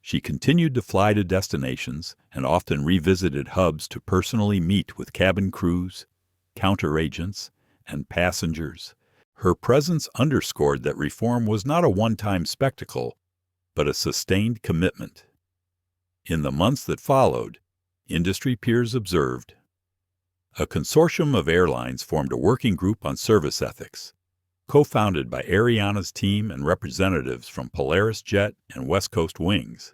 She continued to fly to destinations and often revisited hubs to personally meet with cabin crews, counter agents, and passengers. Her presence underscored that reform was not a one-time spectacle, but a sustained commitment. In the months that followed, industry peers observed. A consortium of airlines formed a working group on service ethics, co-founded by Ariana's team and representatives from Polaris Jet and West Coast Wings.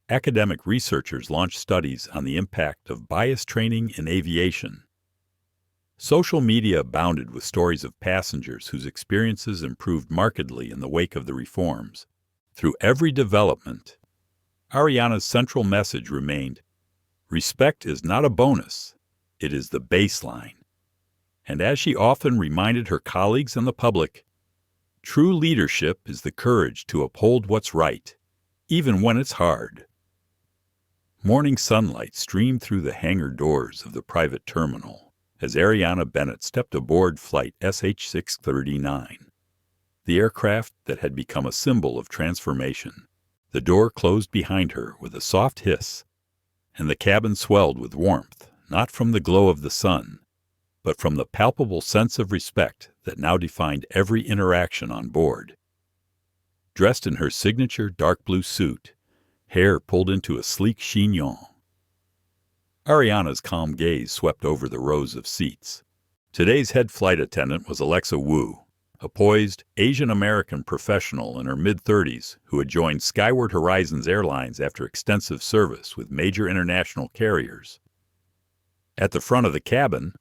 Academic researchers launched studies on the impact of bias training in aviation. Social media abounded with stories of passengers whose experiences improved markedly in the wake of the reforms. Through every development, Ariana's central message remained: respect is not a bonus, it is the baseline. And as she often reminded her colleagues and the public, true leadership is the courage to uphold what's right, even when it's hard. Morning sunlight streamed through the hangar doors of the private terminal as Ariana Bennett stepped aboard flight SH-639, the aircraft that had become a symbol of transformation. The door closed behind her with a soft hiss, and the cabin swelled with warmth, not from the glow of the sun, but from the palpable sense of respect that now defined every interaction on board. Dressed in her signature dark blue suit, hair pulled into a sleek chignon, Ariana's calm gaze swept over the rows of seats. Today's head flight attendant was Alexa Wu, a poised, Asian-American professional in her mid-30s who had joined Skyward Airlines after extensive service with major international carriers. At the front of the cabin,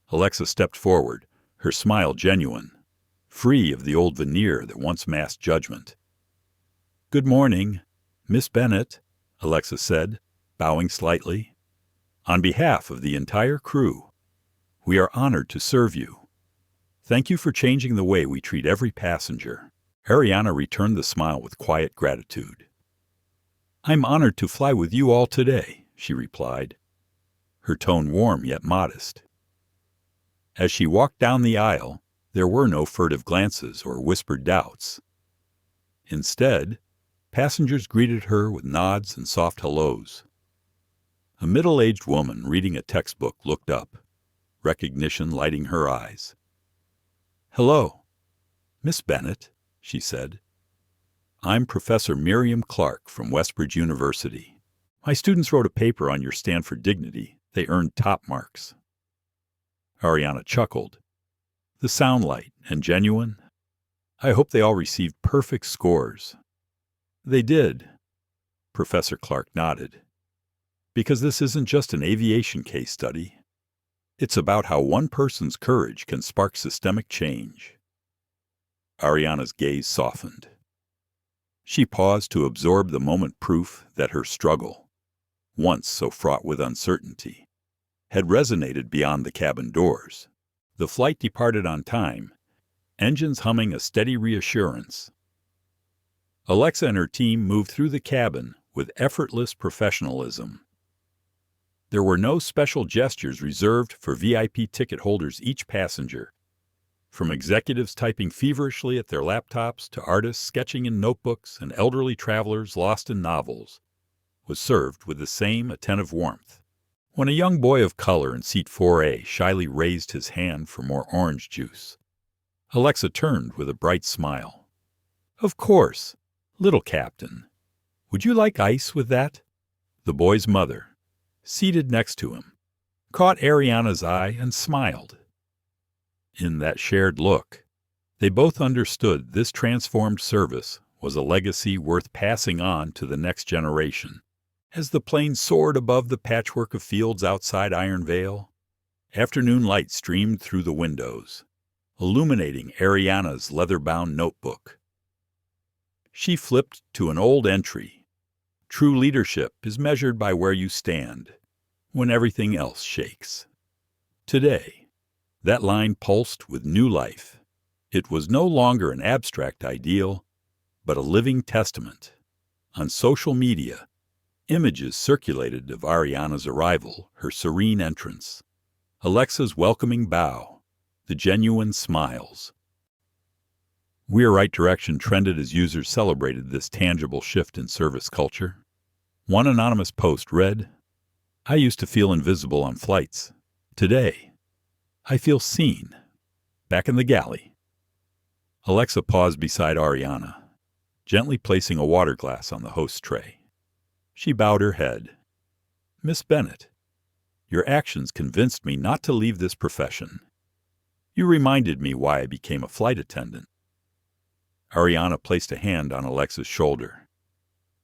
Alexa stepped forward, her smile genuine, free of the old veneer that once masked judgment. "Good morning, Miss Bennett," Alexa said, bowing slightly. "On behalf of the entire crew, we are honored to serve you. Thank you for changing the way we treat every passenger." Ariana returned the smile with quiet gratitude. "I'm honored to fly with you all today," she replied, her tone warm yet modest. As she walked down the aisle, there were no furtive glances or whispered doubts. Instead, passengers greeted her with nods and soft hellos. A middle-aged woman reading a textbook looked up, recognition lighting her eyes. "Hello, Miss Bennett," she said. "I'm Professor Miriam Clark from Westbridge University. My students wrote a paper on your stand for dignity. They earned top marks." Ariana chuckled. "The sound light and genuine? I hope they all received perfect scores." "They did," Professor Clark nodded. "Because this isn't just an aviation case study. It's about how one person's courage can spark systemic change." Ariana's gaze softened. She paused to absorb the moment proof that her struggle, once so fraught with uncertainty, had resonated beyond the cabin doors. The flight departed on time, engines humming a steady reassurance. Alexa and her team moved through the cabin with effortless professionalism. There were no special gestures reserved for VIP ticket holders. Each passenger, from executives typing feverishly at their laptops to artists sketching in notebooks and elderly travelers lost in novels, was served with the same attentive warmth. When a young boy of color in seat 4A shyly raised his hand for more orange juice, Alexa turned with a bright smile. "Of course, little captain. Would you like ice with that?" The boy's mother, seated next to him, caught Ariana's eye and smiled. In that shared look, they both understood this transformed service was a legacy worth passing on to the next generation. As the plane soared above the patchwork of fields outside Iron Vale, afternoon light streamed through the windows, illuminating Ariana's leather-bound notebook. She flipped to an old entry. "True leadership is measured by where you stand when everything else shakes." Today, that line pulsed with new life. It was no longer an abstract ideal, but a living testament. On social media, images circulated of Ariana's arrival, her serene entrance, Alexa's welcoming bow, the genuine smiles. We're Right Direction trended as users celebrated this tangible shift in service culture. One anonymous post read, "I used to feel invisible on flights. Today, I feel seen. Back in the galley." Alexa paused beside Ariana, gently placing a water glass on the host's tray. She bowed her head. "Miss Bennett, your actions convinced me not to leave this profession. You reminded me why I became a flight attendant." Ariana placed a hand on Alexa's shoulder.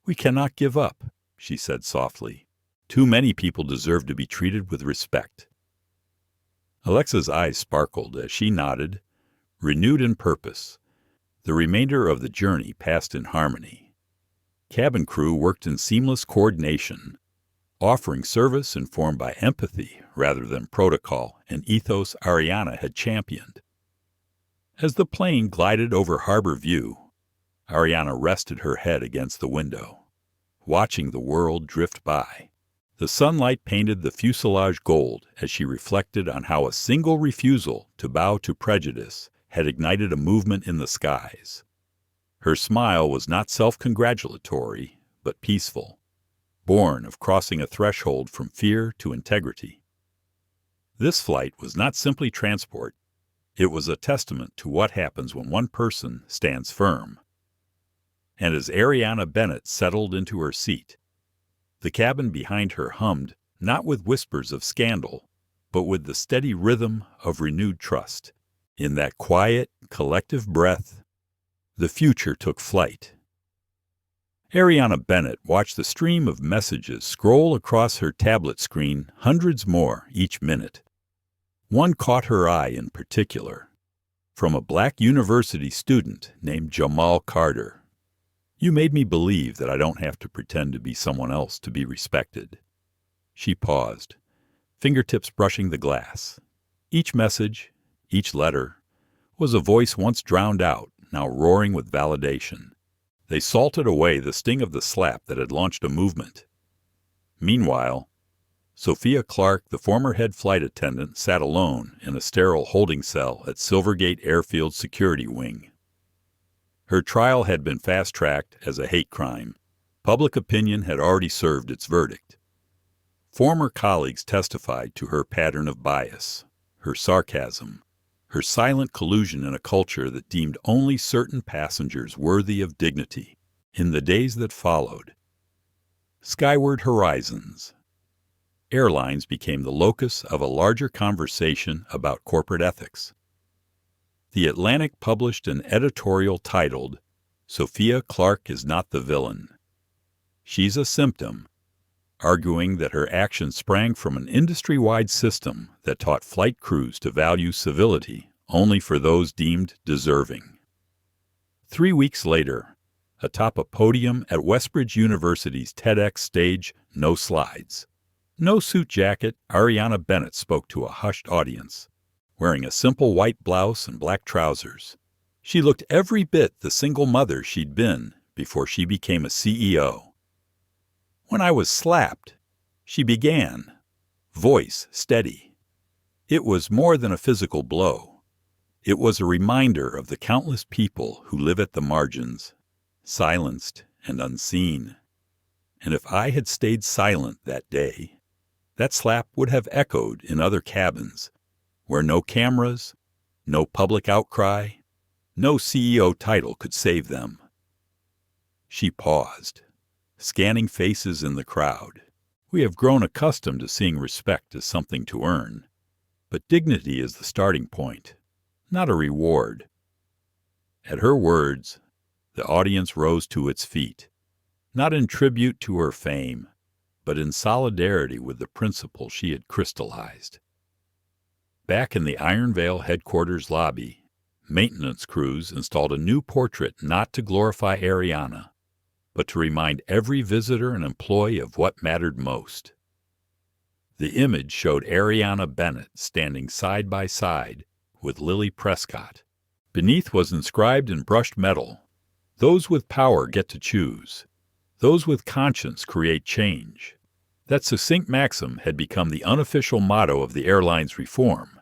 "We cannot give up," she said softly. "Too many people deserve to be treated with respect." Alexa's eyes sparkled as she nodded, renewed in purpose. The remainder of the journey passed in harmony. Cabin crew worked in seamless coordination, offering service informed by empathy rather than protocol, an ethos Ariana had championed. As the plane glided over Harbor View, Ariana rested her head against the window, watching the world drift by. The sunlight painted the fuselage gold as she reflected on how a single refusal to bow to prejudice had ignited a movement in the skies. Her smile was not self-congratulatory, but peaceful, born of crossing a threshold from fear to integrity. This flight was not simply transport. It was a testament to what happens when one person stands firm. And as Ariana Bennett settled into her seat, the cabin behind her hummed, not with whispers of scandal, but with the steady rhythm of renewed trust. In that quiet, collective breath, the future took flight. Ariana Bennett watched the stream of messages scroll across her tablet screen, hundreds more each minute. One caught her eye in particular, from a black university student named Jamal Carter. "You made me believe that I don't have to pretend to be someone else to be respected." She paused, fingertips brushing the glass. Each message, each letter, was a voice once drowned out, now roaring with validation. They salted away the sting of the slap that had launched a movement. Meanwhile, Sophia Clark, the former head flight attendant, sat alone in a sterile holding cell at Silvergate Airfield Security Wing. Her trial had been fast-tracked as a hate crime. Public opinion had already served its verdict. Former colleagues testified to her pattern of bias, her sarcasm, her silent collusion in a culture that deemed only certain passengers worthy of dignity. In the days that followed, Skyward horizons. Airlines became the locus of a larger conversation about corporate ethics. The Atlantic published an editorial titled, "Sophia Clark is not the villain. She's a symptom," arguing that her actions sprang from an industry-wide system that taught flight crews to value civility only for those deemed deserving. 3 weeks later, atop a podium at Westbridge University's TEDx stage, No Slides, no suit jacket, Ariana Bennett spoke to a hushed audience. Wearing a simple white blouse and black trousers, she looked every bit the single mother she'd been before she became a CEO. "When I was slapped," she began, voice steady. "It was more than a physical blow. It was a reminder of the countless people who live at the margins, silenced and unseen. And if I had stayed silent that day, that slap would have echoed in other cabins, where no cameras, no public outcry, no CEO title could save them." She paused, scanning faces in the crowd. We have grown accustomed to seeing respect as something to earn, but dignity is the starting point, not a reward. At her words, the audience rose to its feet, not in tribute to her fame, but in solidarity with the principle she had crystallized. Back in the Iron Veil headquarters lobby, maintenance crews installed a new portrait not to glorify Ariana, but to remind every visitor and employee of what mattered most. The image showed Ariana Bennett standing side by side with Lily Prescott. Beneath was inscribed in brushed metal, "Those with power get to choose. Those with conscience create change." That succinct maxim had become the unofficial motto of the airline's reform.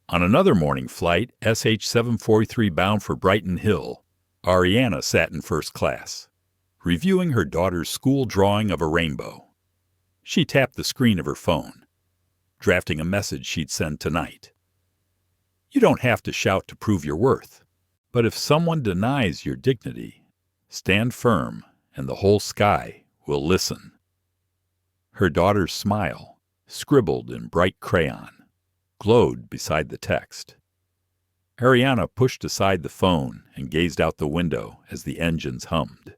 On another morning flight, SH-743 bound for Brighton Hill, Ariana sat in first class, reviewing her daughter's school drawing of a rainbow. She tapped the screen of her phone, drafting a message she'd send tonight. "You don't have to shout to prove your worth, but if someone denies your dignity, stand firm and the whole sky will listen." Her daughter's smile, scribbled in bright crayon, glowed beside the text. Ariana pushed aside the phone and gazed out the window as the engines hummed.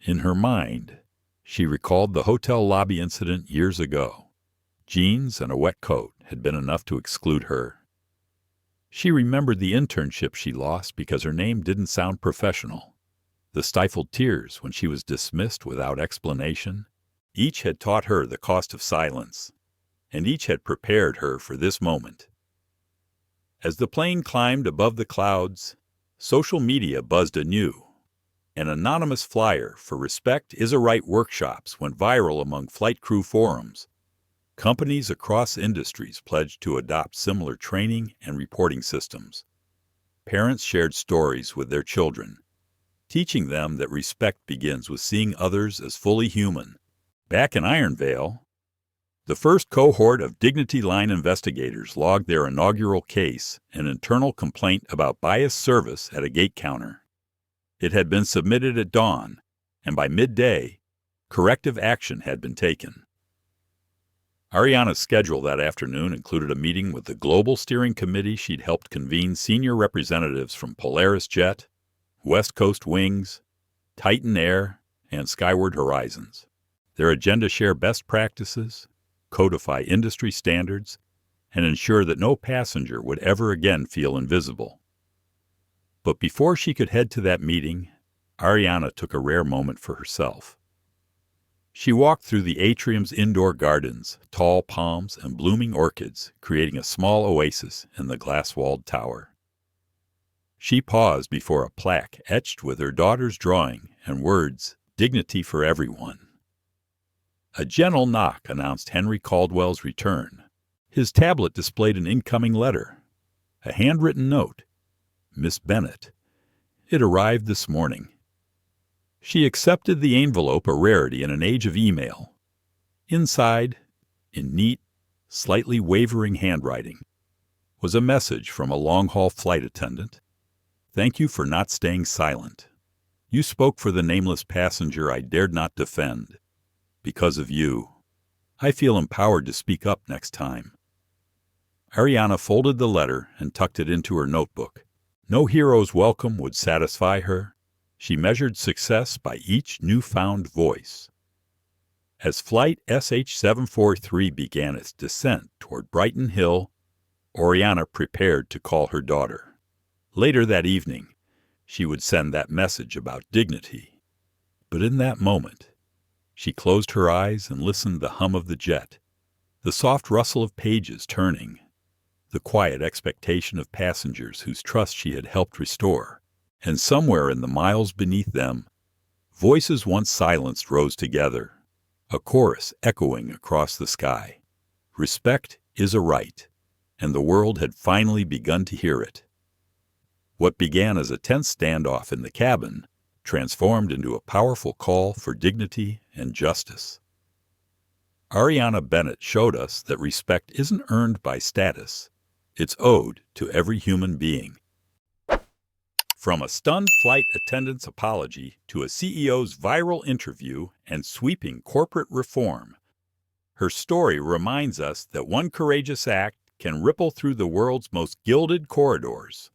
In her mind, she recalled the hotel lobby incident years ago. Jeans and a wet coat had been enough to exclude her. She remembered the internship she lost because her name didn't sound professional, the stifled tears when she was dismissed without explanation, Each had taught her the cost of silence, and each had prepared her for this moment. As the plane climbed above the clouds, social media buzzed anew. An anonymous flyer for Respect is a Right workshops went viral among flight crew forums. Companies across industries pledged to adopt similar training and reporting systems. Parents shared stories with their children, teaching them that respect begins with seeing others as fully human. Back in Iron Vale, the first cohort of Dignity Line investigators logged their inaugural case, an internal complaint about biased service at a gate counter. It had been submitted at dawn, and by midday, corrective action had been taken. Ariana's schedule that afternoon included a meeting with the global steering committee she'd helped convene senior representatives from Polaris Jet, West Coast Wings, Titan Air, and Skyward Horizons. Their agenda share best practices, codify industry standards, and ensure that no passenger would ever again feel invisible. But before she could head to that meeting, Ariana took a rare moment for herself. She walked through the atrium's indoor gardens, tall palms and blooming orchids, creating a small oasis in the glass-walled tower. She paused before a plaque etched with her daughter's drawing and words, "Dignity for everyone." A gentle knock announced Henry Caldwell's return. His tablet displayed an incoming letter, a handwritten note. Miss Bennett. It arrived this morning. She accepted the envelope, a rarity in an age of email. Inside, in neat, slightly wavering handwriting, was a message from a long-haul flight attendant. "Thank you for not staying silent. You spoke for the nameless passenger I dared not defend. Because of you, I feel empowered to speak up next time." Ariana folded the letter and tucked it into her notebook. No hero's welcome would satisfy her. She measured success by each newfound voice. As Flight SH-743 began its descent toward Brighton Hill, Ariana prepared to call her daughter. Later that evening, she would send that message about dignity. But in that moment, she closed her eyes and listened to the hum of the jet, the soft rustle of pages turning, the quiet expectation of passengers whose trust she had helped restore. And somewhere in the miles beneath them, voices once silenced rose together, a chorus echoing across the sky. Respect is a right, and the world had finally begun to hear it. What began as a tense standoff in the cabin transformed into a powerful call for dignity and justice. Ariana Bennett showed us that respect isn't earned by status. It's owed to every human being. From a stunned flight attendant's apology to a CEO's viral interview and sweeping corporate reform, her story reminds us that one courageous act can ripple through the world's most gilded corridors.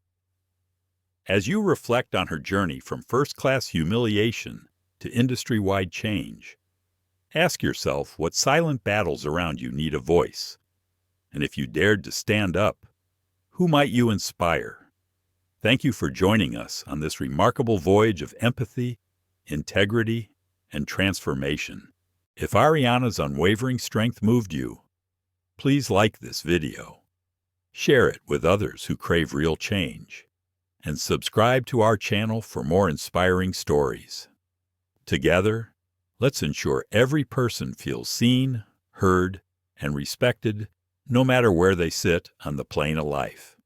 As you reflect on her journey from first-class humiliation to industry-wide change, ask yourself what silent battles around you need a voice. And if you dared to stand up, who might you inspire? Thank you for joining us on this remarkable voyage of empathy, integrity, and transformation. If Ariana's unwavering strength moved you, please like this video, share it with others who crave real change, and subscribe to our channel for more inspiring stories. Together, let's ensure every person feels seen, heard, and respected, no matter where they sit on the plane of life.